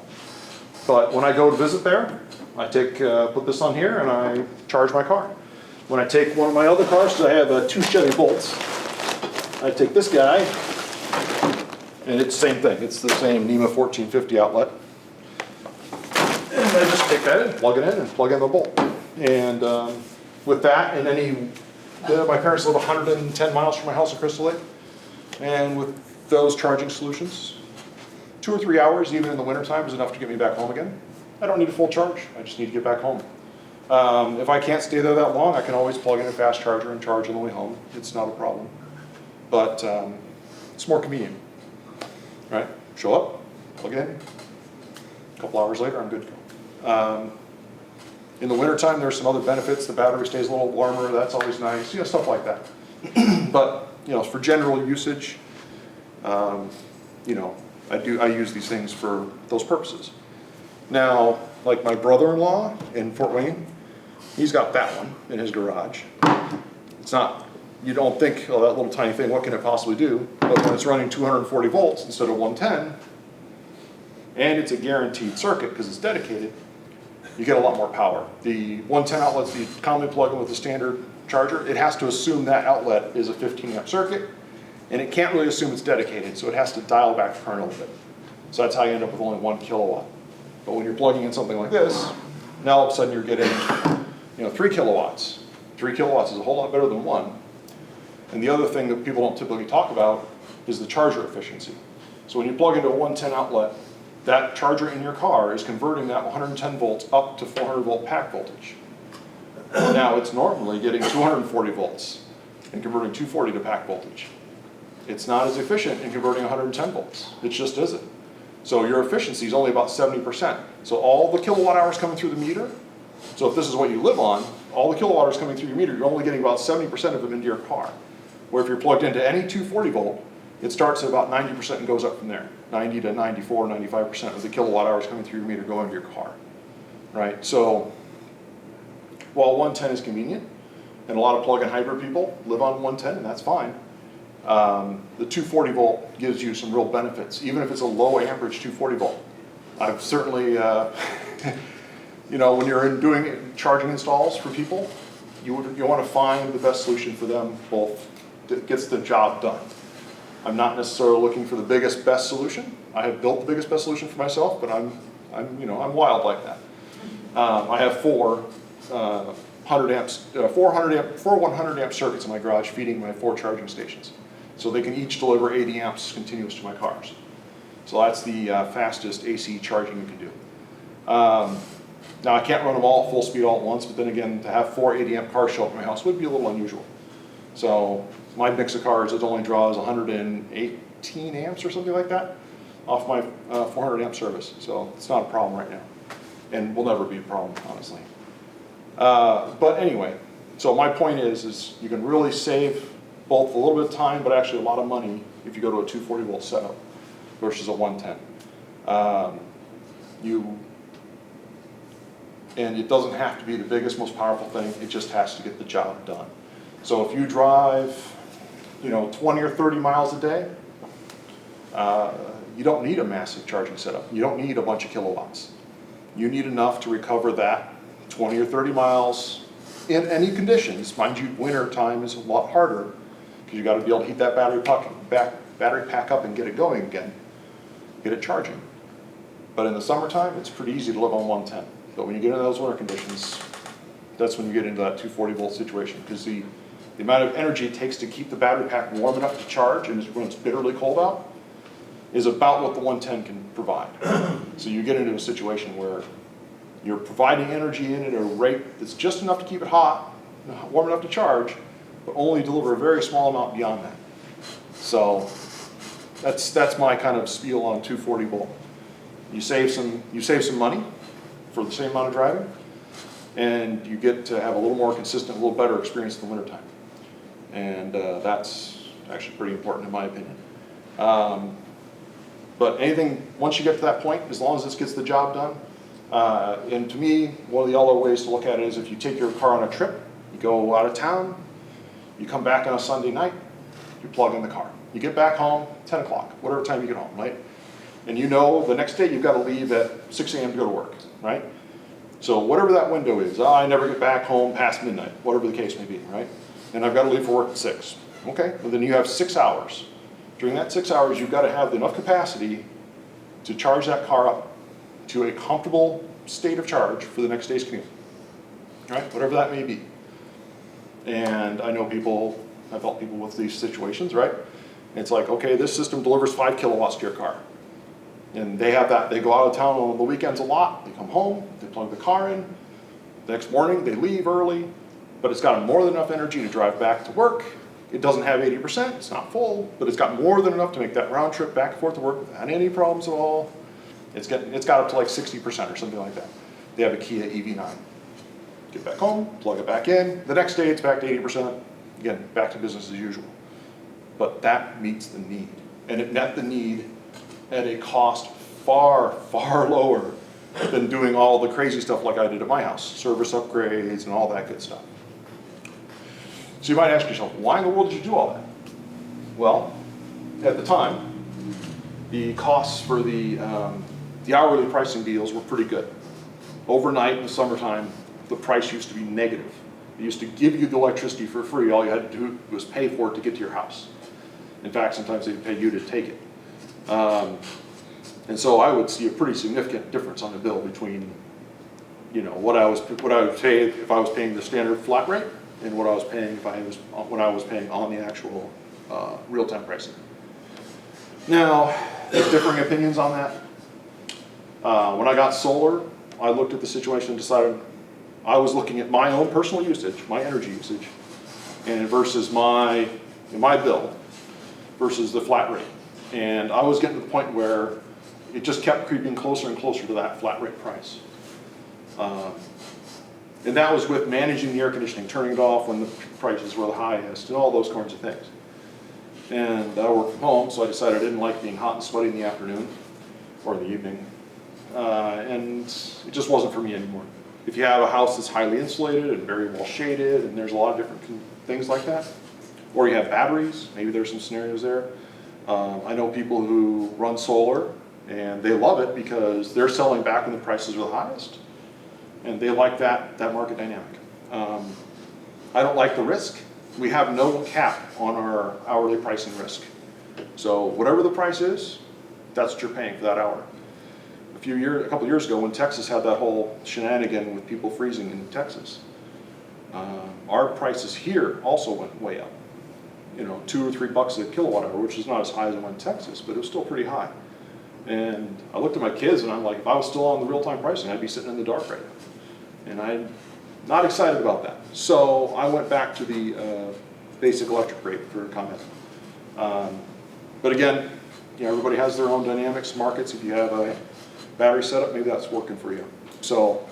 But when I go to visit there, I put this on here and I charge my car. When I take one of my other cars, because I have 2 Chevy Bolts, I take this guy, and it's the same thing. It's the same NEMA 1450 outlet. And I just take that in, plug it in, and plug in the bolt. And with that, and my parents live 110 miles from my house in Crystal Lake. And with those charging solutions, 2 or 3 hours, even in the wintertime, is enough to get me back home again. I don't need a full charge. I just need to get back home. If I can't stay there that long, I can always plug in a fast charger and charge on the way home. It's not a problem. But it's more convenient, right? Show up, plug in, A couple hours later, I'm good to go. In the wintertime, there's some other benefits. The battery stays a little warmer. That's always nice, stuff like that. But, for general usage, I use these things for those purposes. Now, like my brother-in-law in Fort Wayne, he's got that one in his garage. It's not, you don't think, oh, that little tiny thing, what can it possibly do? But when it's running 240 volts instead of 110, and it's a guaranteed circuit because it's dedicated, you get a lot more power. The 110 outlets you commonly plug in with the standard charger, it has to assume that outlet is a 15 amp circuit, and it can't really assume it's dedicated, so it has to dial back the current a little bit. So that's how you end up with only 1 kilowatt. But when you're plugging in something like this, now all of a sudden you're getting 3 kilowatts. 3 kilowatts is a whole lot better than 1. And the other thing that people don't typically talk about is the charger efficiency. So when you plug into a 110 outlet, that charger in your car is converting that 110 volts up to 400 volt pack voltage. Now it's normally getting 240 volts and converting 240 to pack voltage. It's not as efficient in converting 110 volts. It just isn't. So your efficiency is only about 70%. So all the kilowatt hours coming through the meter, so if this is what you live on, all the kilowatt hours coming through your meter, you're only getting about 70% of them into your car. Where if you're plugged into any 240 volt, it starts at about 90% and goes up from there. 90 to 94, 95% of the kilowatt hours coming through your meter go into your car, right? So while 110 is convenient, and a lot of plug-in hybrid people live on 110, and that's fine, the 240 volt gives you some real benefits, even if it's a low amperage 240 volt. I've certainly, when you're doing charging installs for people, you want to find the best solution for them, both that gets the job done. I'm not necessarily looking for the biggest, best solution. I have built the biggest, best solution for myself, but I'm wild like that. I have four 100 amp circuits in my garage feeding my 4 charging stations. So they can each deliver 80 amps continuous to my cars. So that's the fastest AC charging you can do. Now I can't run them all at full speed all at once, but then again, to have 4 80 amp cars show up at my house would be a little unusual. So my mix of cars, it only draws 118 amps or something like that off my 400 amp service. So it's not a problem right now, and will never be a problem, honestly. But anyway, so my point is you can really save both a little bit of time, but actually a lot of money if you go to a 240 volt setup versus a 110. And it doesn't have to be the biggest, most powerful thing. It just has to get the job done. So if you drive, 20 or 30 miles a day, you don't need a massive charging setup. You don't need a bunch of kilowatts. You need enough to recover that 20 or 30 miles in any conditions. Mind you, winter time is a lot harder because you got to be able to heat that battery pack up and get it going again, get it charging. But in the summertime, it's pretty easy to live on 110. But when you get into those winter conditions, that's when you get into that 240 volt situation, because the amount of energy it takes to keep the battery pack warm enough to charge, and when it's bitterly cold out, is about what the 110 can provide. So you get into a situation where you're providing energy in at a rate that's just enough to keep it hot, warm enough to charge, but only deliver a very small amount beyond that. So that's my kind of spiel on 240 volt. You save some money for the same amount of driving, and you get to have a little more consistent, a little better experience in the wintertime. And that's actually pretty important in my opinion. But once you get to that point, as long as this gets the job done, and to me, one of the other ways to look at it is if you take your car on a trip, you go out of town, you come back on a Sunday night, you plug in the car. You get back home, 10 o'clock, whatever time you get home, right? And the next day you've got to leave at 6 a.m. to go to work, right? So whatever that window is, I never get back home past midnight, whatever the case may be, right? And I've got to leave for work at 6. Okay, well then you have 6 hours. During that 6 hours, you've got to have enough capacity to charge that car up to a comfortable state of charge for the next day's commute, right? Whatever that may be. And I know I've helped people with these situations, right? It's like, okay, this system delivers 5 kilowatts to your car. And they have that, they go out of town on the weekends a lot, they come home, they plug the car in, the next morning they leave early, but it's got more than enough energy to drive back to work. It doesn't have 80%, it's not full, but it's got more than enough to make that round trip back and forth to work without any problems at all. It's got up to like 60% or something like that. They have a Kia EV9. Get back home, plug it back in. The next day it's back to 80%. Again, back to business as usual. But that meets the need. And it met the need at a cost far, far lower than doing all the crazy stuff like I did at my house. Service upgrades and all that good stuff. So you might ask yourself, why in the world did you do all that? Well, at the time, the costs for the hourly pricing deals were pretty good. Overnight in the summertime, the price used to be negative. They used to give you the electricity for free. All you had to do was pay for it to get to your house. In fact, sometimes they'd pay you to take it. And so I would see a pretty significant difference on the bill between, you know, what I would pay if I was paying the standard flat rate and what I was paying when I was paying on the actual real-time pricing. Now, there's differing opinions on that. When I got solar, I looked at the situation and decided I was looking at my own personal usage, my energy usage, and versus my bill versus the flat rate. And I was getting to the point where it just kept creeping closer and closer to that flat rate price. And that was with managing the air conditioning, turning it off when the prices were the highest, and all those kinds of things. And I work from home, so I decided I didn't like being hot and sweaty in the afternoon or in the evening. And it just wasn't for me anymore. If you have a house that's highly insulated and very well shaded, and there's a lot of different things like that, or you have batteries, maybe there's some scenarios there. I know people who run solar, and they love it because they're selling back when the prices are the highest, and they like that market dynamic. I don't like the risk. We have no cap on our hourly pricing risk. So whatever the price is, that's what you're paying for that hour. A couple years ago, when Texas had that whole shenanigan with people freezing in Texas, our prices here also went way up. You know, $2 or $3 a kilowatt hour, which is not as high as it went in Texas, but it was still pretty high. And I looked at my kids and I'm like, if I was still on the real-time pricing, I'd be sitting in the dark right now. And I'm not excited about that. So I went back to the basic electric rate for comment. But again, you know, everybody has their own dynamics, markets. If you have a battery setup, maybe that's working for you. So,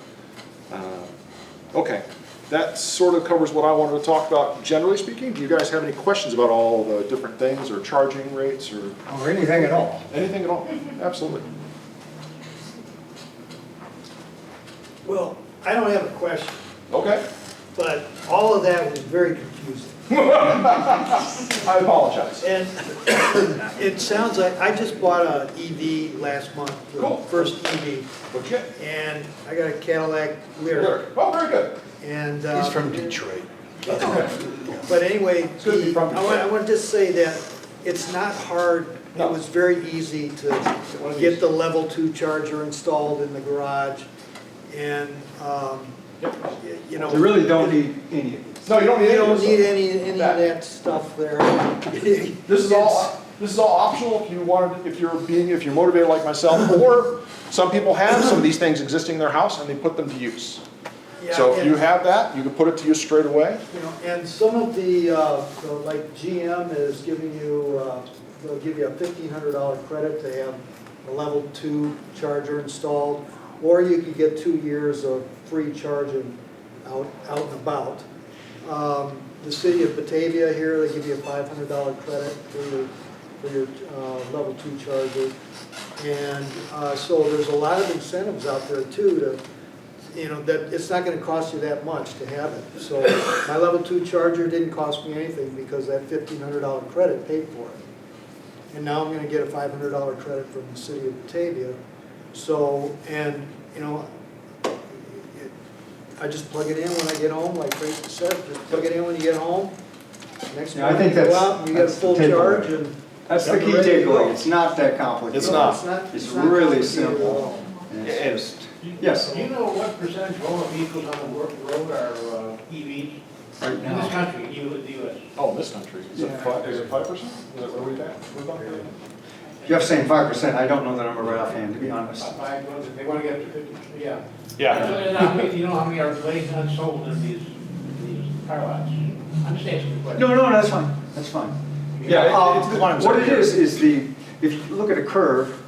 okay. That sort of covers what I wanted to talk about generally speaking. Do you guys have any questions about all the different things or charging rates or anything at all. anything at all? Absolutely. Well, I don't have a question, Okay. but all of that was very confusing. I apologize. And it sounds like, I just bought an EV last month, the Cool. first EV, Okay. and I got a Cadillac Lyriq. Oh, very good. And, He's from Detroit. but anyway, good to be from I want to just say that it's not hard. No. It was very easy to get the level 2 charger installed in the garage. And, you know. You really don't need any of these. No, you don't need You any don't of need this. any of that stuff there. This is all optional if you wanted, if you're motivated like myself, or some people have some of these things existing in their house and they put them to use. Yeah, So if and, you have that, you can put it to use straight away. you know, and some of the like GM is giving you, they'll give you a $1,500 credit to have a level 2 charger installed, or you could get 2 years of free charging out and about. The city of Batavia here, they give you a $500 credit for your level 2 charger. And so there's a lot of incentives out there too to, you know, that it's not going to cost you that much to have it. So my level 2 charger didn't cost me anything because that $1,500 credit paid for it. And now I'm going to get a $500 credit from the city of Batavia. So, and you know, I just plug it in when I get home, like Tracy said, just plug it in when you get home. Next Yeah, I morning think you go that's- out and you get a that's the full takeaway. charge and. That's the key Ready to go. takeaway. It's not that complicated. It's not. It's not really complicated at simple. all. And Yeah, it's just, yes, Do you know what percentage of all the vehicles on the road are EVs? right In this now. country, the US. Oh, in this country, is it Yeah. 5%? Is it 5%? Is that where we're at? We're about there. Jeff's saying 5%. I don't know the number right offhand, to be honest. They want to get up to 50, yeah. Yeah. And how many- you know how many are laying unsold in these car lots? I'm just asking the question. No, that's fine. That's fine. Yeah, It climbs what up it here. is if you look at a curve,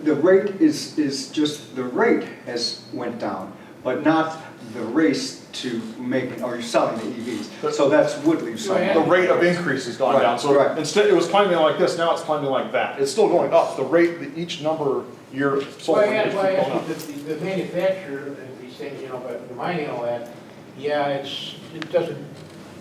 the rate is just, the rate has went down, but not the race to making, or selling the EVs. So that's Woodley's side. The rate of increase has gone Right, down, so right. instead, it was climbing like this, now it's climbing like that. It's still going up, the rate, each number year sold. Well, per year is I going up. asked you, the manufacturer of these things, you know, but the mining and all that, yeah, it doesn't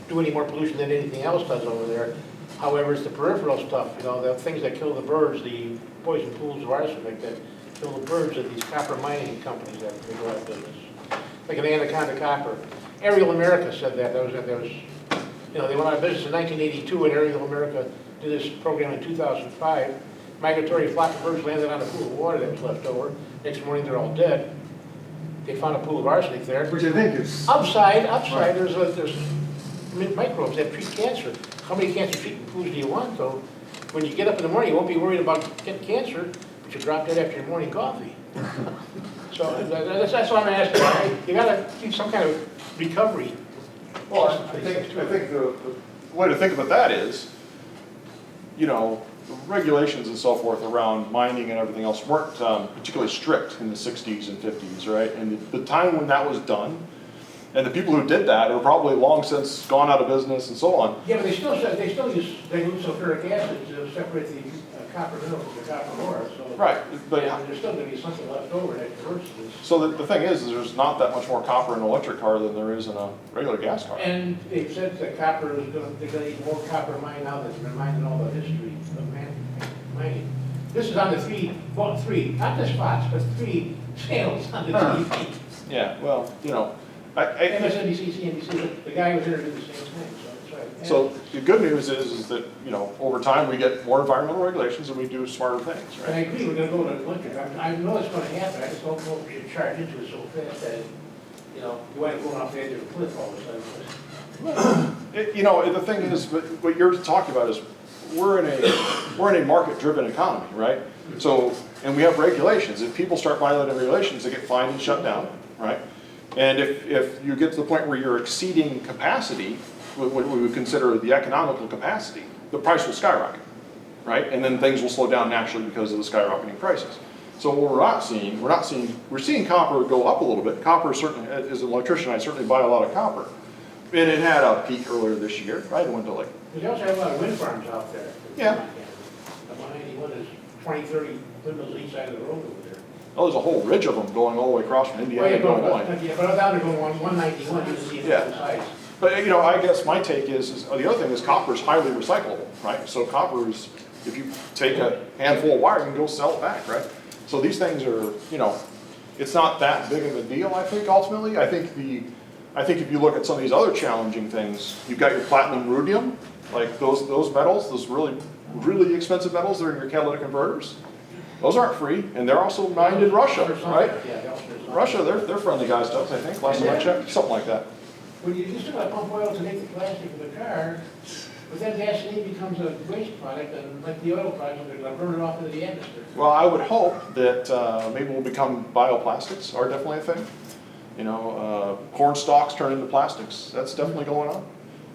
do any more pollution than anything else does over there. However, it's the peripheral stuff, you know, the things that kill the birds, the poison pools of arsenic that kill the birds of these copper mining companies that they go out of business. Like an Anaconda Copper. Aerial America said that. There was, you know, they went out of business in 1982, and Aerial America did this program in 2005. Migratory flock of birds landed on a pool of water that was left over. Next morning, they're all dead. They found a pool of arsenic there. Which I think is. Upside, Right. there's microbes that treat cancer. How many cancer treatment pools do you want, though? When you get up in the morning, you won't be worried about getting cancer, but you drop dead after your morning coffee. So that's what I'm asking. Right? You gotta keep some kind of recovery. Well, I think the way to think about that is, you know, the regulations and so forth around mining and everything else weren't particularly strict in the 60s and 50s, right? And the time when that was done, and the people who did that are probably long since gone out of business and so on. Yeah, but they still use dilute sulfuric acid to separate the copper mineral from the copper ore. So Right, but yeah, there's still going to be something left over that converts this. so the thing is there's not that much more copper in an electric car than there is in a regular gas car. And they've said that copper is going to, they're going to need more copper mined now that's reminding all the history of mining. This is on the three, not the spots, but 3 channels on the TV. Yeah, well, you know, MSNBC, CNBC, the guy was interviewing the same thing, so that's right. so the good news is that, you know, over time we get more environmental regulations and we do smarter things, And I right? agree, we're gonna go to electric. I know it's gonna happen, I just don't know if we should charge into it so fast that, you know, you wind up going off the edge of a cliff all of a sudden. You know, the thing is, what you're talking about is we're in a market-driven economy, right? So, and we have regulations. If people start violating regulations, they get fined and shut down, right? And if you get to the point where you're exceeding capacity, what we would consider the economical capacity, the price will skyrocket, right? And then things will slow down naturally because of the skyrocketing prices. So what we're seeing copper go up a little bit. Copper certainly, as an electrician, I certainly buy a lot of copper. And it had a peak earlier this year, right? It went to like, But you also have a lot of wind farms out there. Yeah. The 191 is 20, 30 windmills each side of the road over there. oh, there's a whole ridge of them going all the way across from Indiana to Illinois. Yeah, but down there going 191, you can see it Yeah. on the sides. But, you know, I guess my take is the other thing is copper is highly recyclable, right? So copper is, if you take a handful of wire, you can go sell it back, right? So these things are, you know, it's not that big of a deal, I think, ultimately. I think if you look at some of these other challenging things, you've got your platinum, rubidium, like those metals, those really, really expensive metals that are in your catalytic converters. Those aren't free, and they're also mined in Russia, right? Yeah, there's something. Russia, they're friendly guys to us, I think, last time I checked, something like that. Well, you still got to pump oil to make the plastic for the car, but then gasoline becomes a waste product, and like the oil products, they're going to burn it off into the atmosphere. Well, I would hope that maybe we'll become bioplastics are definitely a thing. You know, corn stalks turn into plastics. That's definitely going on.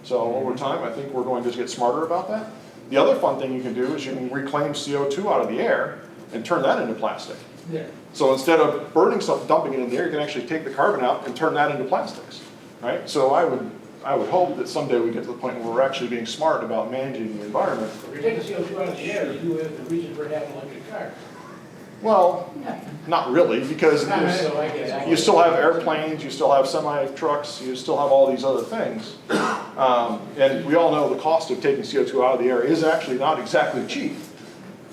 So over time, I think we're going to get smarter about that. The other fun thing you can do is you can reclaim CO2 out of the air and turn that into plastic. There. So instead of burning stuff, dumping it in the air, you can actually take the carbon out and turn that into plastics, right? So I would hope that someday we get to the point where we're actually being smart about managing the environment. If you're taking CO2 out of the air, you do have the reason for having an electric car. Well, not really, because I know, I get it. you still have airplanes, you still have semi-trucks, you still have all these other things. And we all know the cost of taking CO2 out of the air is actually not exactly cheap. Very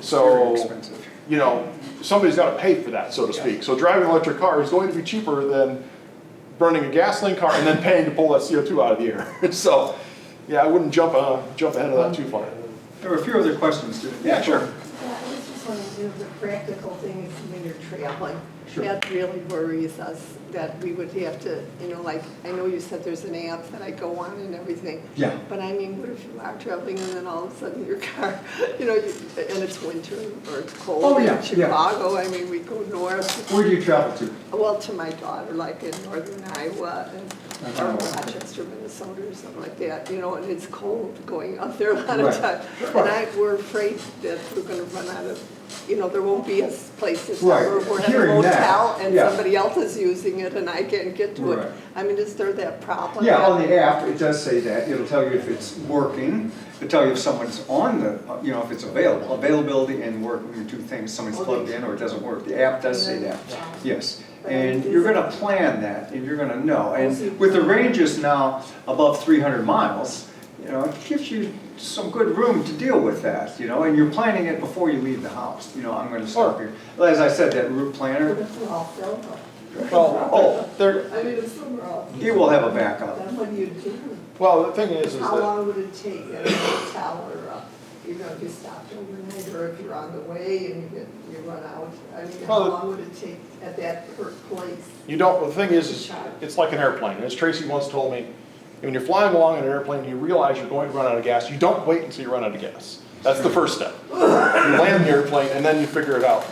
So, expensive. you know, somebody's got to pay for that, so to speak. So driving an electric car is going to be cheaper than burning a gasoline car and then paying to pull that CO2 out of the air. So, yeah, I wouldn't jump ahead of that too far. There were a few other questions, too. Yeah, sure. Yeah, I was just wondering, the practical thing is when you're traveling, Sure. that really worries us, that we would have to, you know, like, I know you said there's an app that I go on and everything. Yeah. But I mean, what if you are traveling and then all of a sudden your car, you know, and it's winter or it's cold Oh, yeah, in Chicago, I mean, we go north. Where do you travel to? Well, to my daughter, like in northern Iowa and or Uh-huh. Rochester, Minnesota, or something like that, you know, and it's cold going up there a lot of Right. time. Right. And we're afraid that we're gonna run out of you know, there won't be a place this Right. summer where we're at a Hearing that, motel and yeah. somebody else is using it and I can't get to Right. it. I mean, is there that problem? Yeah, on the app, it does say that. It'll tell you if it's working. It'll tell you if someone's on the, you know, if it's available. Availability and working are two things. Someone's plugged in or it doesn't work. The app does say that, yes. And you're gonna plan that and you're gonna know. And with the ranges now above 300 miles, you know, it gives you some good room to deal with that, you know, and you're planning it before you leave the house. You know, I'm gonna stop here. As I said, that route planner, But if we're all filled up. Well, there, I mean, if some are all. it will have a backup. Then what do you do? well, the thing is How that, long would it take at a hotel or, you know, if you stopped overnight or if you're on the way and you run out? I mean, how Well, long would it take at that place? you don't, the thing is it's like an airplane. As Tracy once told me, when you're flying along in an airplane, you realize you're going to run out of gas. You don't wait until you run out of gas. That's the first step. You land the airplane and then you figure it out.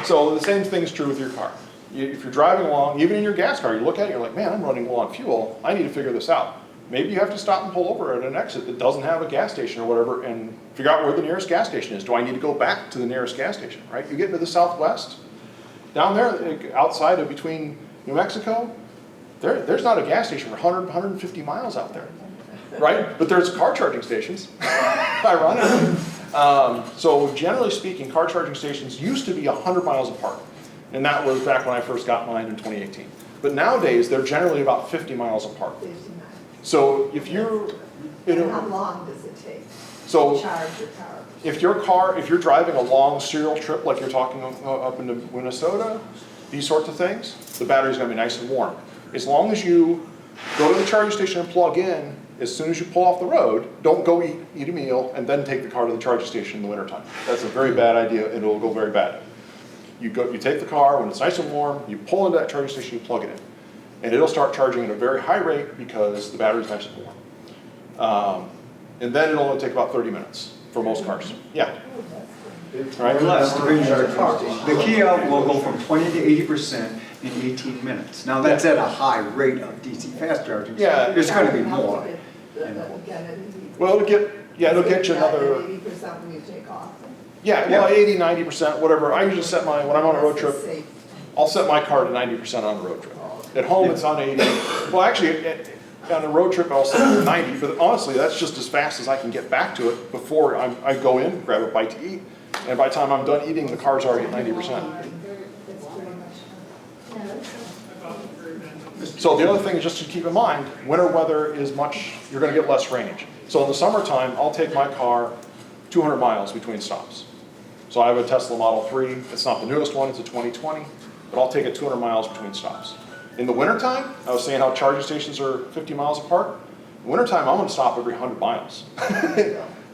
So the same thing's true with your car. If you're driving along, even in your gas car, you look at it, you're like, man, I'm running low on fuel. I need to figure this out. Maybe you have to stop and pull over at an exit that doesn't have a gas station or whatever and figure out where the nearest gas station is. Do I need to go back to the nearest gas station, right? You get into the Southwest, down there, outside of between New Mexico, there's not a gas station for 100, 150 miles out there, right? But there's car charging stations, ironically. So generally speaking, car charging stations used to be 100 miles apart. And that was back when I first got mine in 2018. But nowadays, they're generally about 50 miles apart. So if you're, you And how know, long does it take so to charge your car? if you're driving a long serial trip like you're talking up into Minnesota, these sorts of things, the battery's gonna be nice and warm. As long as you go to the charging station and plug in, as soon as you pull off the road, don't go eat a meal and then take the car to the charging station in the wintertime. That's a very bad idea and it'll go very bad. You take the car when it's nice and warm, you pull into that charging station, you plug it in. And it'll start charging at a very high rate because the battery's nice and warm. And then it'll only take about 30 minutes for most cars. Yeah. Right? Or less, depending on the car. The Kia will go from 20 to 80% in 18 minutes. Now, that's at a high rate of DC fast charging. Yeah. There's gonna be more. Well, it'll get you another, 80% when you take off. yeah, well, 80, 90%, whatever. I usually set when I'm on a road trip, I'll set my car to 90% on the road trip. At home, it's on 80. Well, actually, on a road trip, I'll set it to 90, but honestly, that's just as fast as I can get back to it before I go in, grab a bite to eat, and by the time I'm done eating, the car's already at 90%. So the other thing is just to keep in mind, winter weather is you're gonna get less range. So in the summertime, I'll take my car 200 miles between stops. So I have a Tesla Model 3, it's not the newest one, it's a 2020, but I'll take it 200 miles between stops. In the wintertime, I was saying how charging stations are 50 miles apart. In the wintertime, I'm gonna stop every 100 miles.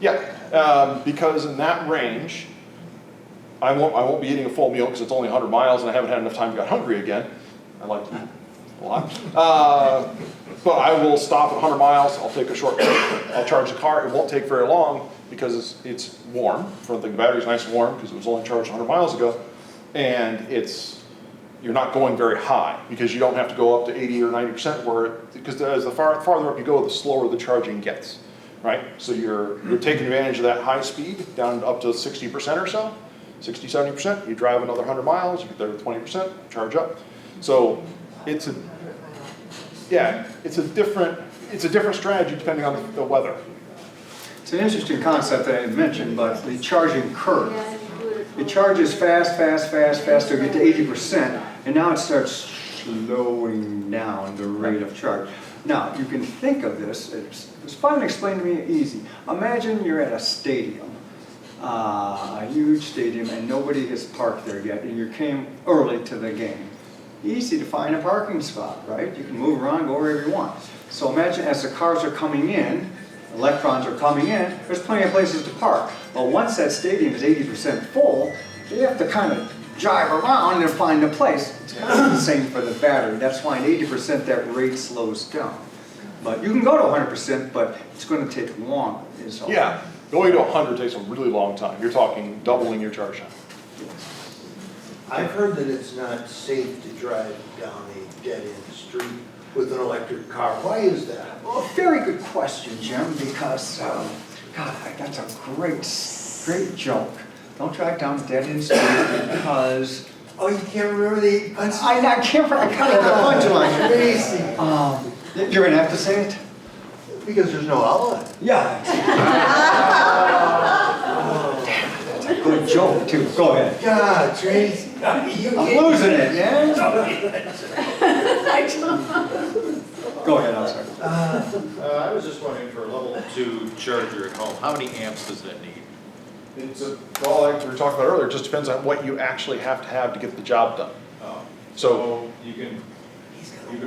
Yeah, because in that range, I won't be eating a full meal because it's only 100 miles and I haven't had enough time to get hungry again. I like to eat a lot. But I will stop at 100 miles, I'll take a short break, I'll charge the car. It won't take very long because it's warm. The battery's nice and warm because it was only charged 100 miles ago. And you're not going very high because you don't have to go up to 80 or 90% because as the farther up you go, the slower the charging gets, right? So you're taking advantage of that high speed down up to 60% or so, 60, 70%. You drive another 100 miles, you get there with 20%, charge up. So it's a different strategy depending on the weather. It's an interesting concept that I didn't mention, but the charging curve. It charges fast to get to 80%, and now it starts slowing down the rate of charge. Now, you can think of this, it's fun to explain to me easy. Imagine you're at a stadium, a huge stadium, and nobody has parked there yet, and you came early to the game. Easy to find a parking spot, right? You can move around, go wherever you want. So imagine as the cars are coming in, electrons are coming in, there's plenty of places to park. But once that stadium is 80% full, you have to kind of jive around and find a place. It's kind of the same for the battery. That's why at 80% that rate slows down. But you can go to 100%, but it's going to take longer. Yeah, going to 100 takes a really long time. You're talking doubling your charge time. I've heard that it's not safe to drive down a dead-end street with an electric car. Why is that? Well, very good question, Jim, because, God, that's a great joke. don't drive down a dead-end street because Oh, you can't remember the punch? I can't, I kind of have a punchline. Crazy. You're gonna have to say it? Because there's no outlet. Yeah. That's a good joke too. Go ahead. God, Tracy. I'm losing it, yeah? Go ahead, I'm sorry. I was just wondering, for a level 2 charger at home, how many amps does that need? Well, like we were talking about earlier, it just depends on what you actually have to get the job done. So you can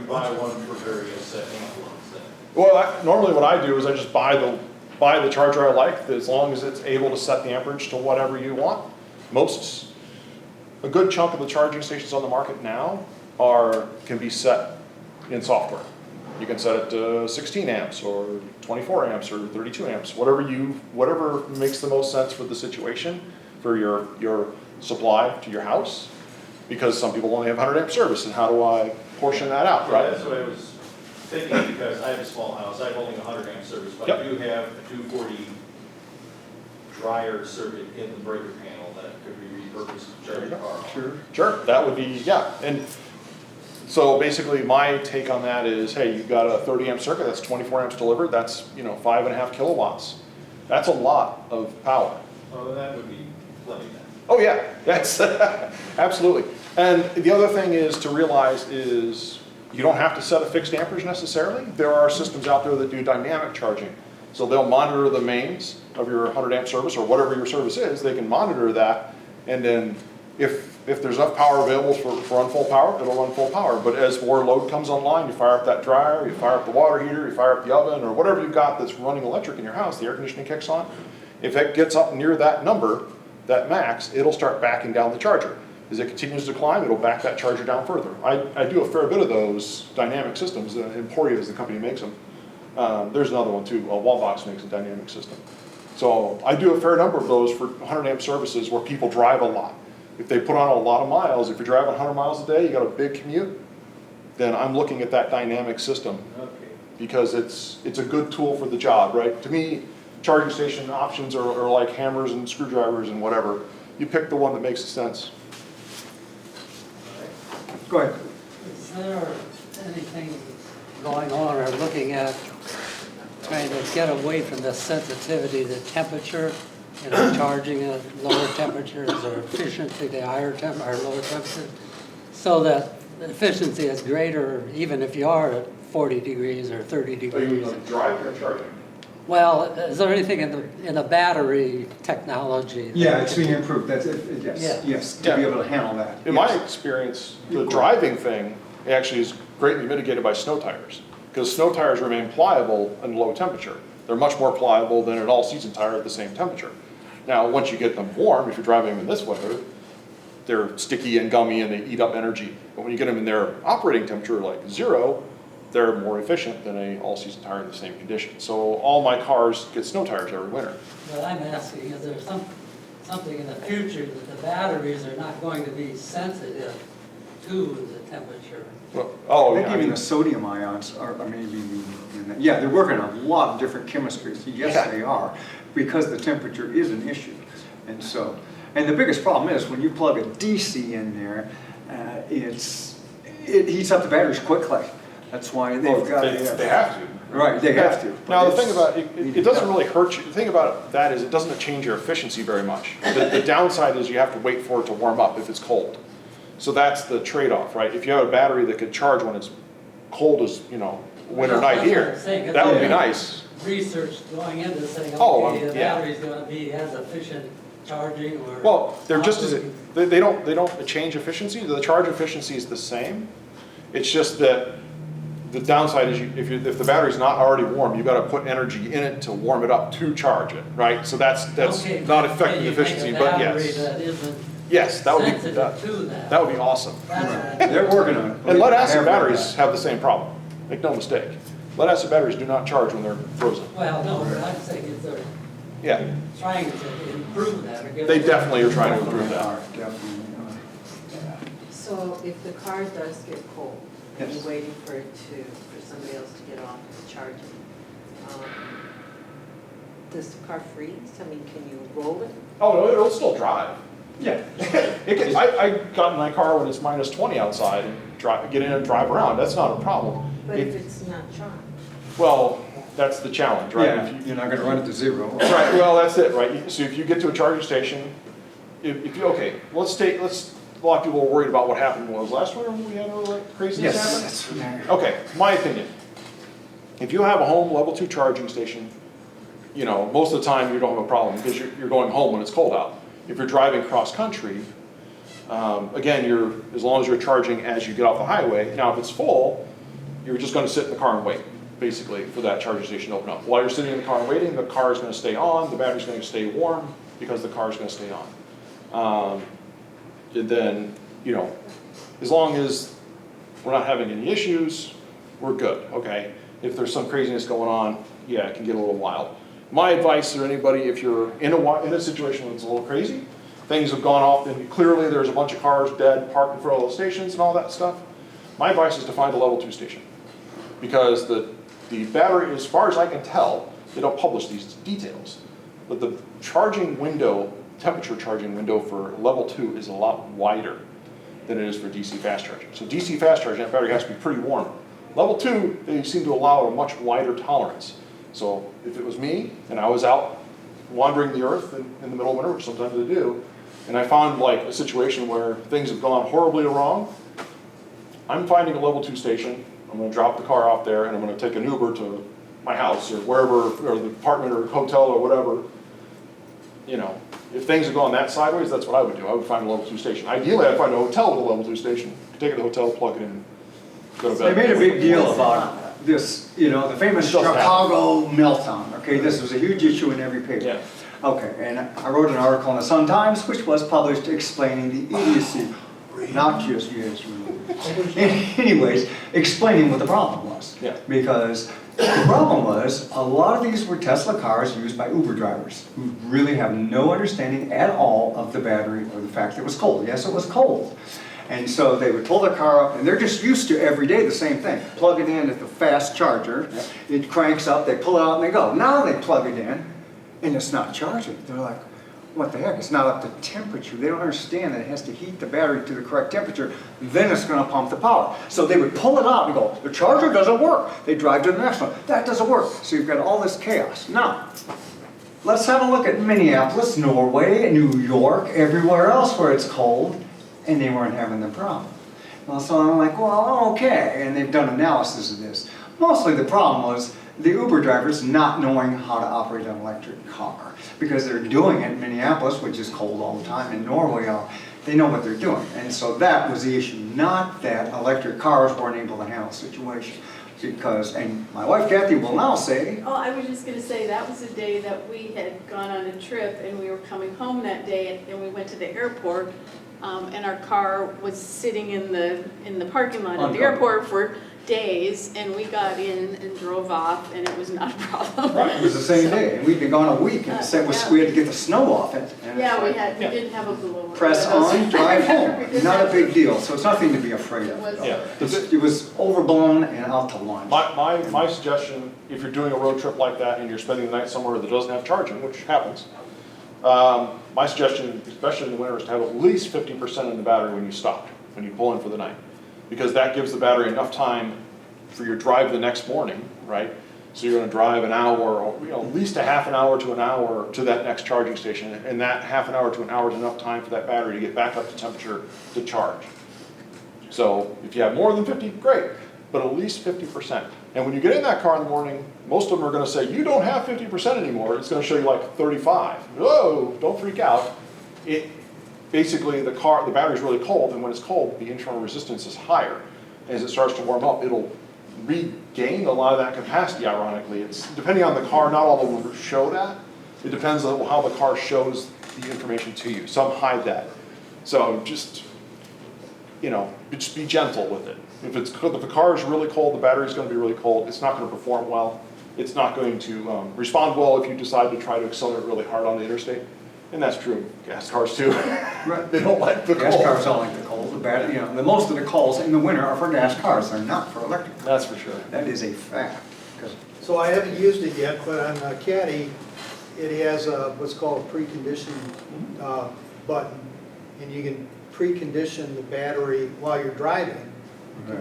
buy one for various amp ones then? Well, normally what I do is I just buy the charger I like, as long as it's able to set the amperage to whatever you want. A good chunk of the charging stations on the market now can be set in software. You can set it to 16 amps or 24 amps or 32 amps, whatever makes the most sense for the situation, for your supply to your house. Because some people only have 100 amp service, and how do I portion that out, Yeah, right? that's what I was thinking, because I have a small house, I have only 100 amp service, but I do have a 240 dryer circuit in the breaker panel that could be repurposed to charge a car. Sure, that would be, yeah. And so basically my take on that is, hey, you've got a 30 amp circuit, that's 24 amps delivered, that's 5.5 kilowatts. That's a lot of power. So that would be plenty then. Oh yeah, that's absolutely. And the other thing is to realize is you don't have to set a fixed amperage necessarily. There are systems out there that do dynamic charging. So they'll monitor the mains of your 100 amp service or whatever your service is, they can monitor that, and then if there's enough power available for run full power, it'll run full power. But as more load comes online, you fire up that dryer, you fire up the water heater, you fire up the oven, or whatever you've got that's running electric in your house, the air conditioning kicks on. If it gets up near that number, that max, it'll start backing down the charger. As it continues to climb, it'll back that charger down further. I do a fair bit of those dynamic systems. Emporia is the company that makes them. There's another one too, Wallbox makes a dynamic system. So I do a fair number of those for 100 amp services where people drive a lot. If they put on a lot of miles, if you're driving 100 miles a day, you got a big commute, then I'm looking at that dynamic system. Okay. Because it's a good tool for the job, right? To me, charging station options are like hammers and screwdrivers and whatever. You pick the one that makes sense. Go ahead. Is there anything going on or looking at trying to get away from the sensitivity to temperature, charging at lower temperatures or efficiency to higher or lower temperatures, so that the efficiency is greater even if you are at 40 degrees or 30 degrees? Driving or charging? Well, is there anything in the battery technology? Yeah, it's being improved, that's it, yes, to be able to handle that. In my experience, the driving thing actually is greatly mitigated by snow tires. Because snow tires remain pliable in low temperature. They're much more pliable than an all-season tire at the same temperature. Now, once you get them warm, if you're driving them in this weather, they're sticky and gummy and they eat up energy. But when you get them in their operating temperature, like 0, they're more efficient than an all-season tire in the same condition. So all my cars get snow tires every winter. But I'm asking, is there something in the future that the batteries are not going to be sensitive to the temperature? I think even the sodium ions are maybe, yeah, they're working on a lot of different chemistries. Yes, they are, because the temperature is an issue. And the biggest problem is when you plug a DC in there, it heats up the batteries quickly. That's why they've got to. They have to. Right, they have to. Now the thing about it doesn't really hurt you. The thing about that is it doesn't change your efficiency very much. The downside is you have to wait for it to warm up if it's cold. So that's the trade-off, right? If you have a battery that could charge when it's cold as, winter night here, that would be nice. Research going into saying, okay, the battery's going to be as efficient charging or... Well, they're just as, they don't change efficiency. The charge efficiency is the same. It's just that the downside is if the battery's not already warm, you've got to put energy in it to warm it up to charge it, right? So that's not affecting efficiency, but yes. Yes, that would be that would be awesome. They're working on it. And lead acid batteries have the same problem. Make no mistake. Lead acid batteries do not charge when they're frozen. Well, no, but I'm saying is they're trying to improve that. They definitely are trying to improve that. So if the car does get cold, and you're waiting for somebody else to get off the charging, does the car freeze? I mean, can you roll it? Oh, no, it'll still drive. Yeah. I got in my car when it's minus 20 outside and get in and drive around. That's not a problem. But if it's not charged? Well, that's the challenge, right? Yeah, you're not gonna run it to zero. Right, well, that's it, right? So if you get to a charging station, if you, okay, a lot of people were worried about what happened, was last winter when we had all that craziness happen? Yes, that's Okay, my opinion. If you have a home level 2 charging station, you know, most of the time you don't have a problem because you're going home when it's cold out. If you're driving cross country, again, as long as you're charging as you get off the highway. Now, if it's full, you're just going to sit in the car and wait, basically, for that charging station to open up. While you're sitting in the car and waiting, the car is going to stay on, the battery's going to stay warm because the car is going to stay on. And then, you know, as long as we're not having any issues, we're good, okay? If there's some craziness going on, yeah, it can get a little wild. My advice to anybody, if you're in a situation that's a little crazy, things have gone off, and clearly there's a bunch of cars dead parked in front of those stations and all that stuff, my advice is to find a level 2 station. Because the battery, as far as I can tell, they don't publish these details, but the charging window, temperature charging window for level 2 is a lot wider than it is for DC fast charging. So DC fast charging, that battery has to be pretty warm. Level 2, they seem to allow a much wider tolerance. So if it was me, and I was out wandering the earth in the middle of winter, which sometimes I do, and I found like a situation where things have gone horribly wrong, I'm finding a level 2 station, I'm gonna drop the car off there, and I'm gonna take an Uber to my house, or wherever, or the apartment, or hotel, or whatever. You know, if things have gone that sideways, that's what I would do. I would find a level 2 station. Ideally, I'd find a hotel with a level 2 station. Take it to the hotel, plug it in, go to bed. They made a big deal about this, you know, the famous Chicago meltdown, okay? This was a huge issue in every paper. Yeah. Okay, and I wrote an article in the Sun-Times, which was published explaining the idiocy, not just yes, anyways, explaining what the problem was. Yeah. Because the problem was, a lot of these were Tesla cars used by Uber drivers who really have no understanding at all of the battery or the fact that it was cold. Yes, it was cold. And so they would pull their car up, and they're just used to every day the same thing. Plug it in at the fast charger, it cranks up, they pull it out and they go. Now they plug it in, and it's not charging. They're like, what the heck, it's not up to temperature. They don't understand that it has to heat the battery to the correct temperature, then it's gonna pump the power. So they would pull it out and go, the charger doesn't work. They drive to the next one, that doesn't work. So you've got all this chaos. Now, let's have a look at Minneapolis, Norway, New York, everywhere else where it's cold, and they weren't having the problem. Well, so I'm like, well, okay, and they've done analysis of this. Mostly the problem was the Uber drivers not knowing how to operate an electric car, because they're doing it in Minneapolis, which is cold all the time, in Norway, they know what they're doing. And so that was the issue, not that electric cars weren't able to handle the situation. Because, and my wife Kathy will now say, oh, I was just gonna say, that was the day that we had gone on a trip, and we were coming home that day, and we went to the airport, and our car was sitting in the parking lot at the airport for days, and we got in and drove off, and it was not a problem. right, it was the same day, and we'd been gone a week, and we had to get the snow off it. And yeah, we didn't have a blower. Press on, drive home, not a big deal, so it's nothing to be afraid of. Yeah. It was overblown and out to lunch. My suggestion, if you're doing a road trip like that and you're spending the night somewhere that doesn't have charging, which happens, my suggestion, especially in the winter, is to have at least 50% in the battery when you stop, when you pull in for the night. Because that gives the battery enough time for your drive the next morning, right? So you're going to drive an hour, or at least a half an hour to an hour to that next charging station, and that half an hour to an hour is enough time for that battery to get back up to temperature to charge. So if you have more than 50, great, but at least 50%. And when you get in that car in the morning, most of them are going to say, you don't have 50% anymore. It's going to show you like 35. Whoa, don't freak out. Basically, the battery's really cold, and when it's cold, the internal resistance is higher. As it starts to warm up, it'll regain a lot of that capacity, ironically. It's depending on the car, not all of them will show that. It depends on how the car shows the information to you. Some hide that. So just be gentle with it. If the car is really cold, the battery's going to be really cold, it's not going to perform well. It's not going to respond well if you decide to try to accelerate really hard on the interstate. And that's true of gas cars too. Right. They don't like the cold. Gas cars don't like the cold. The battery, the most of the calls in the winter are for gas cars. They're not for electric cars. That's for sure. That is a fact. So I haven't used it yet, but on Caddy, it has what's called a precondition button, and you can precondition the battery while you're driving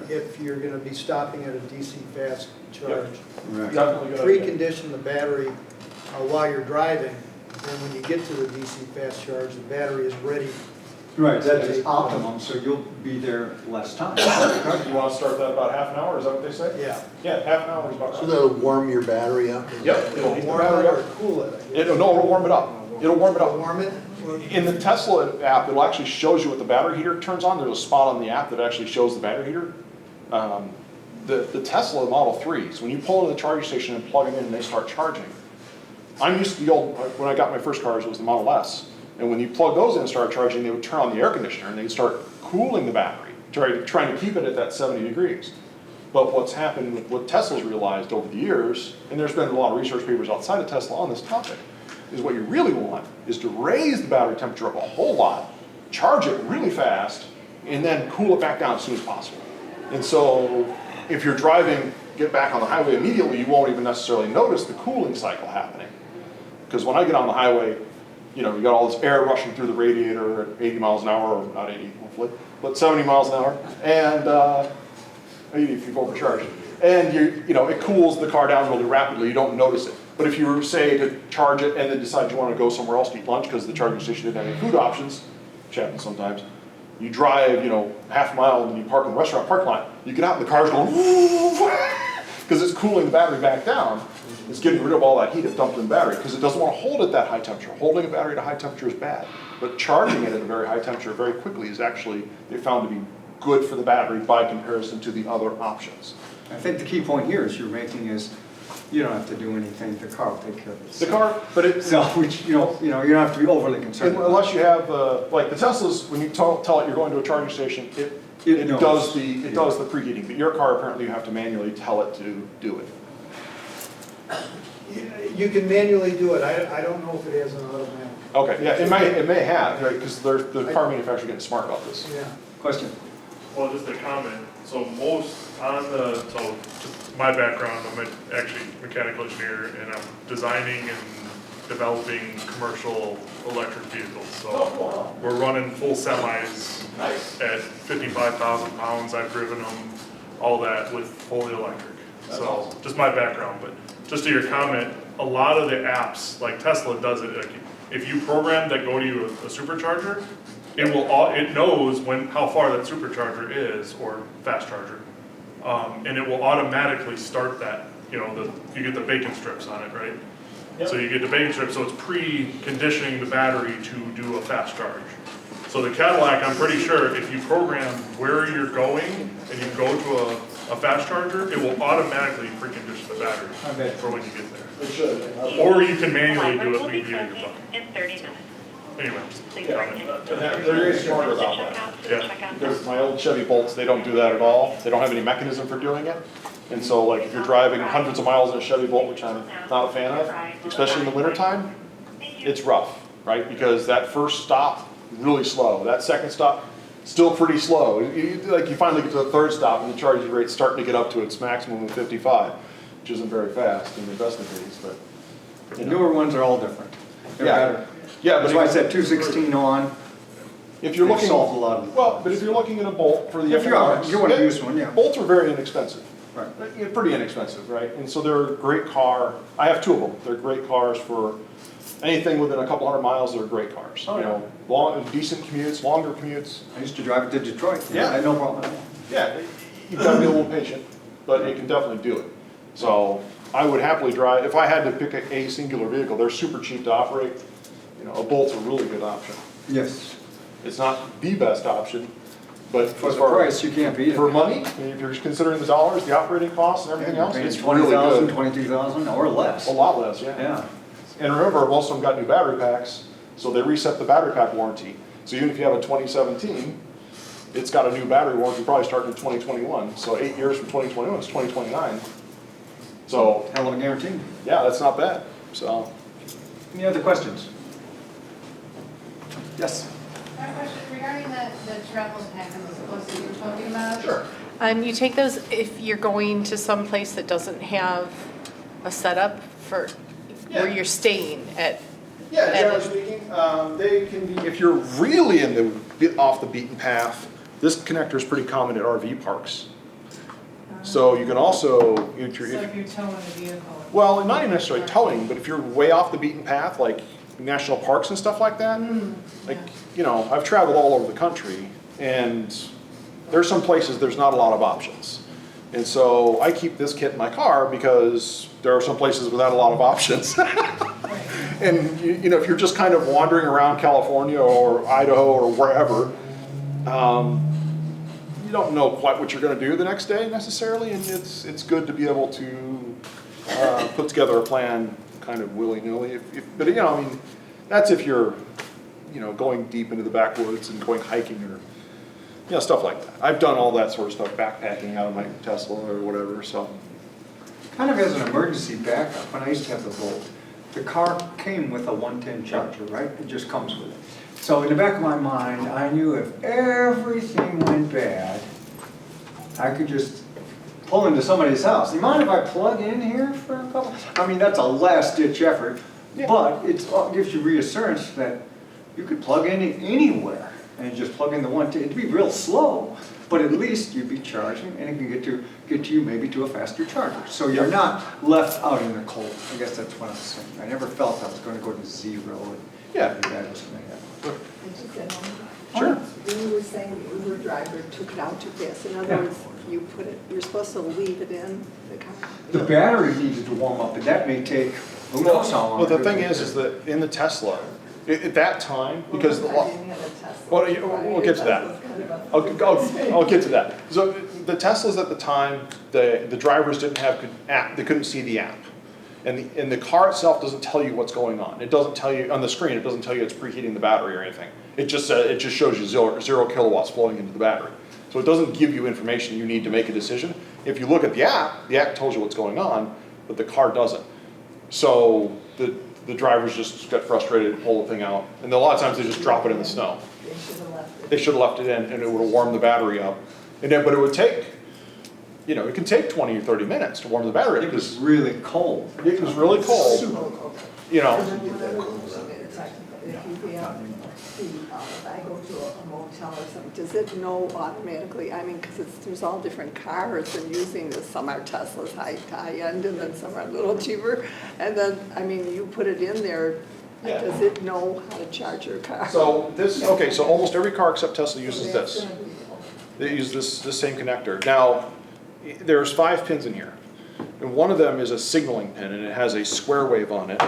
if you're going to be stopping at a DC fast charge. Right. Definitely good idea. Precondition the battery while you're driving, and when you get to the DC fast charge, the battery is ready. Right, that is optimum, so you'll be there less time. You want to start that about half an hour, is that what they say? Yeah. Yeah, half an hour is about So right. that'll warm your battery up? Yep, it'll heat the Warm it battery or up. cool it? I guess. No, it'll warm it up. It'll warm it up. Warm it? In the Tesla app, it'll actually shows you what the battery heater turns on. There's a spot on the app that actually shows the battery heater. The Tesla Model 3s, when you pull into the charging station and plug them in and they start charging, I'm used to the old, when I got my first cars, it was the Model S. And when you plug those in and start charging, they would turn on the air conditioner and they'd start cooling the battery, trying to keep it at that 70 degrees. But what's happened, what Tesla's realized over the years, and there's been a lot of research papers outside of Tesla on this topic, is what you really want is to raise the battery temperature up a whole lot, charge it really fast, and then cool it back down as soon as possible. And so if you're driving, get back on the highway immediately, you won't even necessarily notice the cooling cycle happening. Because when I get on the highway, you know, you got all this air rushing through the radiator at 80 miles an hour, or not 80 hopefully, but 70 miles an hour, and 80 if you've overcharged. And you know, it cools the car down really rapidly, you don't notice it. But if you were, say, to charge it and then decide you want to go somewhere else to eat lunch because the charging station didn't have any food options, which happens sometimes, you drive, you know, half a mile and you park in the restaurant parking lot, you get out and the car's going, because it's cooling the battery back down. It's getting rid of all that heat it dumped in the battery because it doesn't want to hold it that high temperature. Holding a battery at a high temperature is bad, but charging it at a very high temperature very quickly is actually, they found to be good for the battery by comparison to the other options. I think the key point here is you're making is, you don't have to do anything, the car will take care of it. The car, but it, So, which, you don't have to be overly concerned about. unless you have, like the Teslas, when you tell it you're going to a charging station, it knows. does the preheating, but your car apparently you have to manually tell it to do it. You can manually do it. I don't know if it has an automatic. Okay, yeah, it may have, right, because the car manufacturer's getting smart about this. Yeah. Question? Well, just a comment. So so just my background, I'm actually a mechanical engineer and I'm designing and developing commercial electric vehicles. So we're running full semis at 55,000 pounds. I've driven them, all that with fully electric. So just my background, but just to your comment, a lot of the apps, like Tesla does it, like if you program that go to a supercharger, it knows how far that supercharger is, or fast charger, and it will automatically start that. You know, you get the bacon strips on it, right? Yep. So you get the bacon strips, so it's pre-conditioning the battery to do a fast charge. So the Cadillac, I'm pretty sure, if you program where you're going and you go to a fast charger, it will automatically precondition the battery for when you get there. It should. Or you can manually do it via your phone. In 30 minutes. Anyway. They're very smart about that. Yeah. Because my old Chevy Bolts, they don't do that at all. They don't have any mechanism for doing it. And so like if you're driving hundreds of miles in a Chevy Bolt, which I'm not a fan of, especially in the wintertime, it's rough, right? Because that first stop, really slow. That second stop, still pretty slow. You finally get to the third stop and the charging rate's starting to get up to its maximum of 55, which isn't very fast in the investment case, but. The newer ones are all different. They're better. Yeah, but that's why I said 216 on. If you're looking, solved a lot of. Well, but if you're looking at a Bolt for the if you want to use one, yeah. Bolts are very inexpensive. Right. Pretty inexpensive, right? And so they're a great car. I have two of them. They're great cars for anything within a couple hundred miles. They're great cars. Oh, you know, long, decent commutes, longer commutes. I used to drive it to Detroit. Yeah, I had no problem at all. Yeah, you've got to be a little patient, but it can definitely do it. So I would happily drive if I had to pick a singular vehicle. They're super cheap to operate. You know, a Bolt's a really good option. Yes. It's not the best option, but For the price, you can't beat it. for money, I mean, if you're considering the dollars, the operating costs, and everything else, it's really 20,000, good. 22,000 or less. A lot less, yeah. Yeah. And remember, most of them got new battery packs, so they reset the battery pack warranty. So even if you have a 2017, it's got a new battery warranty probably starting in 2021. So 8 years from 2021 is 2029. So hell of a guarantee. Yeah, that's not bad. So. Any other questions? Yes. I have a question regarding the travel pack and the supplies that you were talking about. Sure. You take those if you're going to some place that doesn't have a setup for where you're staying at. Yeah, generally speaking, they can be, if you're really off the beaten path, this connector is pretty common at RV parks. So you can also, So if you're towing a vehicle. well, not even necessarily towing, but if you're way off the beaten path, like national parks and stuff like that, like, you know, I've traveled all over the country, and there's some places there's not a lot of options. And so I keep this kit in my car because there are some places without a lot of options. And you know, if you're just kind of wandering around California or Idaho or wherever, you don't know quite what you're going to do the next day necessarily, and it's good to be able to put together a plan kind of willy-nilly. But you know, I mean, that's if you're, you know, going deep into the backwoods and going hiking or, you know, stuff like that. I've done all that sort of stuff, backpacking out of my Tesla or whatever. So, Kind of as an emergency backup, when I used to have the Volt, the car came with a 110 charger, right? It just comes with it. So in the back of my mind, I knew if everything went bad, I could just pull into somebody's house. You mind if I plug in here for a couple? I mean, that's a last-ditch effort, but it gives you reassurance that you could plug in anywhere and just plug in the 110. It'd be real slow, but at least you'd be charging, and it can get to you maybe to a faster charger. So you're not left out in the cold. I guess that's what I'm saying. I never felt I was going to go to zero, and that was going to happen. I just said, Sure. when you were saying the Uber driver took it out too fast, in other words, you put it, you're supposed to leave it in the car. The battery needed to warm up, and that may take who knows how long. well, the thing is that in the Tesla, at that time, because I didn't have a Tesla. we'll get to that. I'll get to that. So the Teslas at the time, the drivers didn't have app. They couldn't see the app, and the car itself doesn't tell you what's going on. It doesn't tell you on the screen. It doesn't tell you it's preheating the battery or anything. It just shows you zero kilowatts flowing into the battery. So it doesn't give you information you need to make a decision. If you look at the app tells you what's going on, but the car doesn't. So the drivers just get frustrated and pull the thing out, and a lot of times they just drop it in the snow. They should have left it in, and it would have warmed the battery up. And then, but it would take, you know, it can take 20 or 30 minutes to warm the battery up. It was really cold. It was really cold. You know. If I go to a motel or something, does it know automatically? I mean, because there's all different cars and using this. Some are Teslas high end, and then some are a little cheaper. And then, I mean, you put it in there. Yeah. Does it know how to charge your car? So so almost every car except Tesla uses this. They use this same connector. Now, there's 5 pins in here, and one of them is a signaling pin, and it has a square wave on it.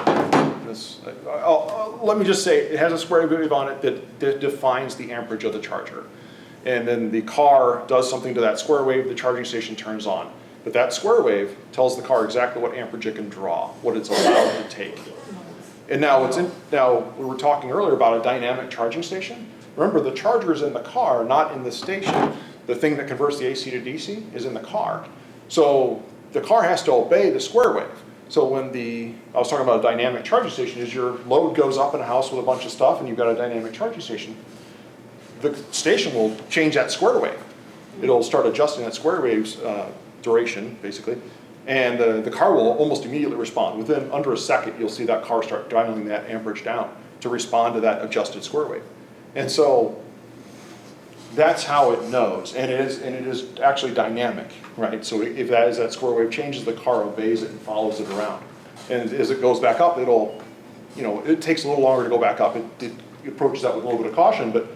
Let me just say, it has a square wave on it that defines the amperage of the charger. And then the car does something to that square wave, the charging station turns on. But that square wave tells the car exactly what amperage it can draw, what it's allowed to take. And now we were talking earlier about a dynamic charging station. Remember, the charger is in the car, not in the station. The thing that converts the AC to DC is in the car. So the car has to obey the square wave. So when I was talking about a dynamic charging station, is your load goes up in a house with a bunch of stuff and you've got a dynamic charging station, the station will change that square wave. It'll start adjusting that square wave's duration, basically, and the car will almost immediately respond. Within under a second, you'll see that car start dialing that amperage down to respond to that adjusted square wave. And so that's how it knows, and it is actually dynamic, right? So if that square wave changes, the car obeys it and follows it around. And as it goes back up, it takes a little longer to go back up. It approaches that with a little bit of caution, but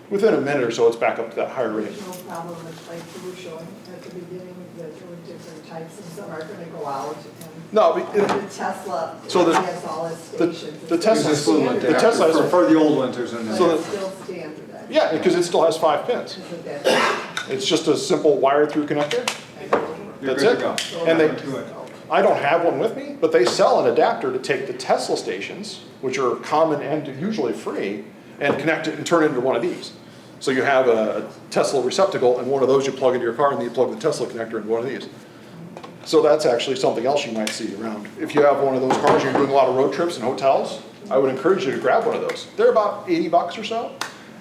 within a minute or so, it's back up to that higher rate. There's no problem with, like you were showing at the beginning, that there were different types, and some are gonna go out, and No, the Tesla has all its stations. the Tesla has for the old ones, there's a But it's still standard. yeah, because it still has 5 pins. It's just a simple wired through connector. That's it. And I don't have one with me, but they sell an adapter to take the Tesla stations, which are common and usually free, and connect it and turn it into one of these. So you have a Tesla receptacle, and one of those you plug into your car, and then you plug the Tesla connector into one of these. So that's actually something else you might see around. If you have one of those cars, you're doing a lot of road trips and hotels, I would encourage you to grab one of those. They're about $80 or so.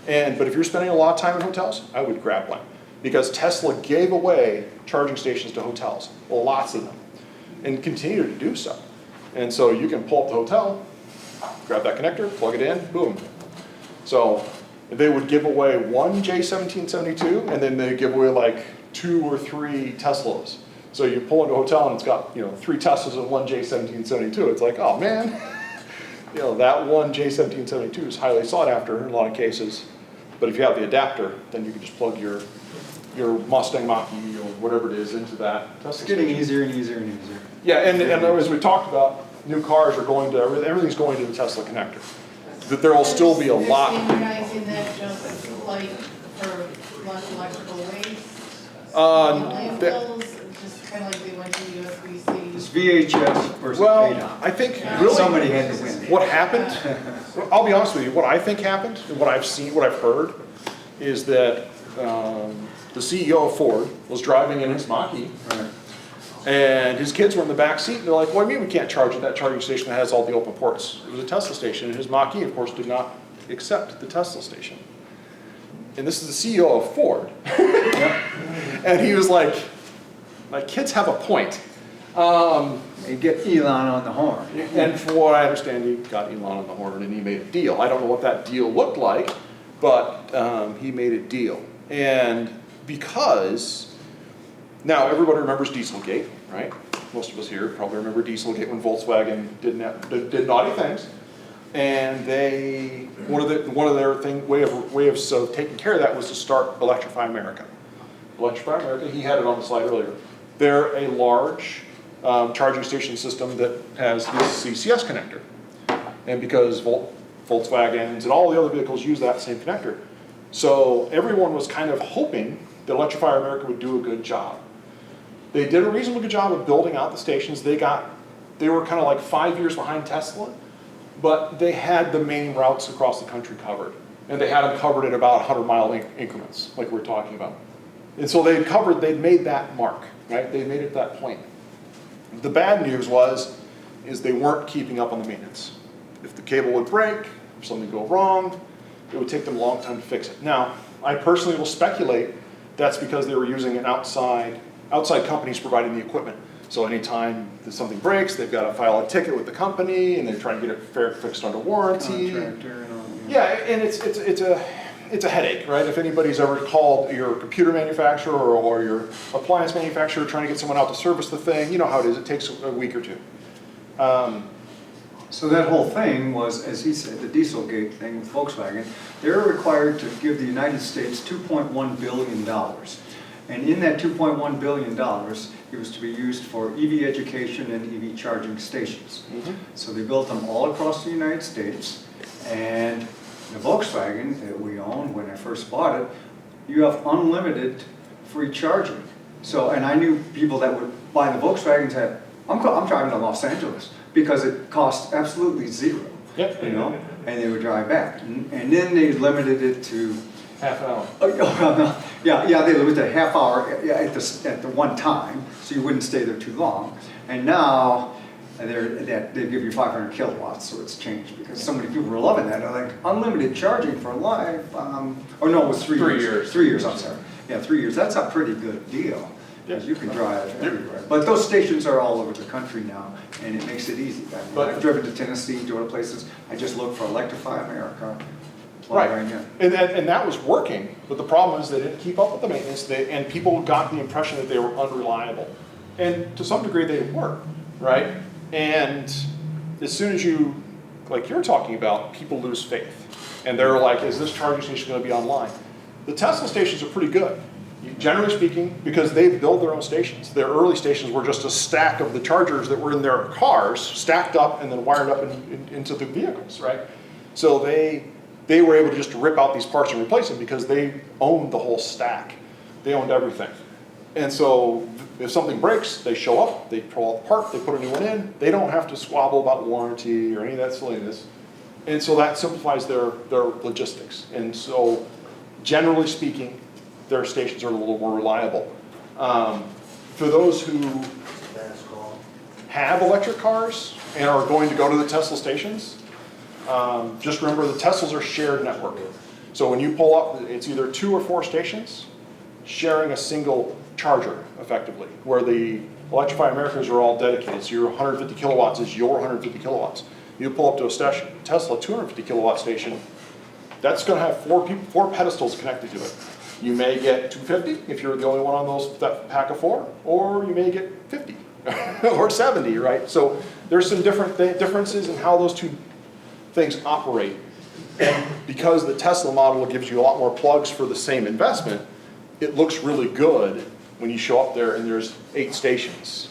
But if you're spending a lot of time in hotels, I would grab one. Because Tesla gave away charging stations to hotels, lots of them, and continue to do so. And so you can pull up the hotel, grab that connector, plug it in, boom. So they would give away one J1772, and then they give away like 2 or 3 Teslas. So you pull into a hotel and it's got, 3 Teslas and one J1772. It's like, oh man, that one J1772 is highly sought after in a lot of cases. But if you have the adapter, then you can just plug your Mustang Mach-E or whatever it is into that Tesla. It's getting easier and easier and easier. Yeah, and as we talked about, new cars are going to, everything's going to the Tesla connector. That there will still be a lot. They're standardizing that just like for less electrical waste? Landfills, just kind of like they went to USB-C? It's VHS versus Well, I think really somebody had to win. what happened, I'll be honest with you, what I think happened, and what I've seen, what I've heard, is that the CEO of Ford was driving in his Mach-E, and his kids were in the back seat, and they're like, what do you mean we can't charge at that charging station that has all the open ports? It was a Tesla station, and his Mach-E, of course, did not accept the Tesla station. And this is the CEO of Ford. And he was like, my kids have a point. And get Elon on the horn. And from what I understand, he got Elon on the horn and he made a deal. I don't know what that deal looked like, but he made a deal. And because now everybody remembers Dieselgate, right? Most of us here probably remember Dieselgate when Volkswagen did naughty things. And one of their way of taking care of that was to start Electrify America. Electrify America, he had it on the slide earlier. They're a large charging station system that has this CCS connector. And because Volkswagens and all the other vehicles use that same connector. So everyone was kind of hoping that Electrify America would do a good job. They did a reasonably good job of building out the stations. They were kind of like 5 years behind Tesla, but they had the main routes across the country covered. And they had them covered at about 100-mile increments, like we're talking about. And so they'd made that mark, right? They made it that point. The bad news is they weren't keeping up on the maintenance. If the cable would break, if something would go wrong, it would take them a long time to fix it. Now, I personally will speculate that's because they were using an outside companies providing the equipment. So anytime something breaks, they've got to file a ticket with the company, and they're trying to get it fixed under warranty. Contractor and all, Yeah, and it's a headache, right? If anybody's ever called your computer manufacturer or your appliance manufacturer trying to get someone out to service the thing, you know how it is. It takes a week or two. So that whole thing was, as he said, the Dieselgate thing with Volkswagen, they were required to give the United States $2.1 billion. And in that $2.1 billion, it was to be used for EV education and EV charging stations. So they built them all across the United States. And the Volkswagen that we own, when I first bought it, you have unlimited free charging. So, and I knew people that would buy the Volkswagens that, I'm driving to Los Angeles because it cost absolutely zero, and they would drive back. And then they limited it to half an hour. They limited it half hour at the one time, so you wouldn't stay there too long. And now they give you 500 kilowatts, so it's changed because so many people were loving that. They're like, unlimited charging for life. It was 3 years. 3 years. 3 years, I'm sorry. Yeah, 3 years. That's a pretty good deal. Because you can drive everywhere. But those stations are all over the country now, and it makes it easy. I've driven to Tennessee, to other places. I just look for Electrify America. Right, and that was working, but the problem is they didn't keep up with the maintenance, and people got the impression that they were unreliable. And to some degree they were, right? And as soon as you, like you're talking about, people lose faith. And they're like, is this charging station going to be online? The Tesla stations are pretty good, generally speaking, because they build their own stations. Their early stations were just a stack of the chargers that were in their cars, stacked up and then wired up into the vehicles, right? So they were able to just rip out these parts and replace them because they owned the whole stack. They owned everything. And so if something breaks, they show up, they pull out the part, they put a new one in. They don't have to squabble about warranty or any of that silliness. And so that simplifies their logistics. And so generally speaking, their stations are a little more reliable. For those who have electric cars and are going to go to the Tesla stations, just remember the Teslas are shared network. So when you pull up, it's either 2 or 4 stations sharing a single charger, effectively, where the Electrify Americas are all dedicated, so your 150 kilowatts is your 150 kilowatts. You pull up to a Tesla 250 kilowatt station, that's gonna have four pedestals connected to it. You may get 250 if you're the only one on that pack of 4, or you may get 50 or 70, right? So there's some differences in how those two things operate. And because the Tesla model gives you a lot more plugs for the same investment, it looks really good when you show up there and there's 8 stations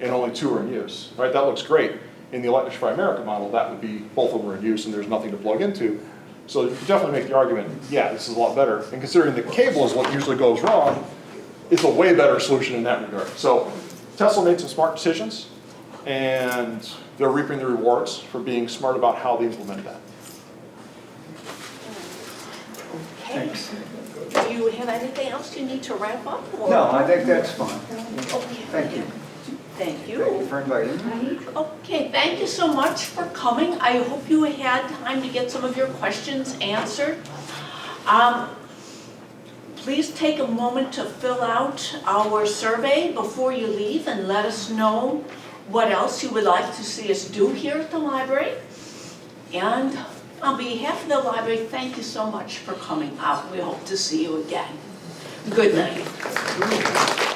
and only 2 are in use, right? That looks great. In the Electrify America model, that would be both of them are in use and there's nothing to plug into. So you can definitely make the argument, yeah, this is a lot better. And considering the cable is what usually goes wrong, it's a way better solution in that regard. So Tesla made some smart decisions, and they're reaping the rewards for being smart about how they implemented that. Okay. Do you have anything else you need to wrap up? Or? No, I think that's fine. Okay. Thank you. Thank you. Thank you for inviting me. Okay, thank you so much for coming. I hope you had time to get some of your questions answered. Please take a moment to fill out our survey before you leave and let us know what else you would like to see us do here at the library. And on behalf of the library, thank you so much for coming out. We hope to see you again. Good night.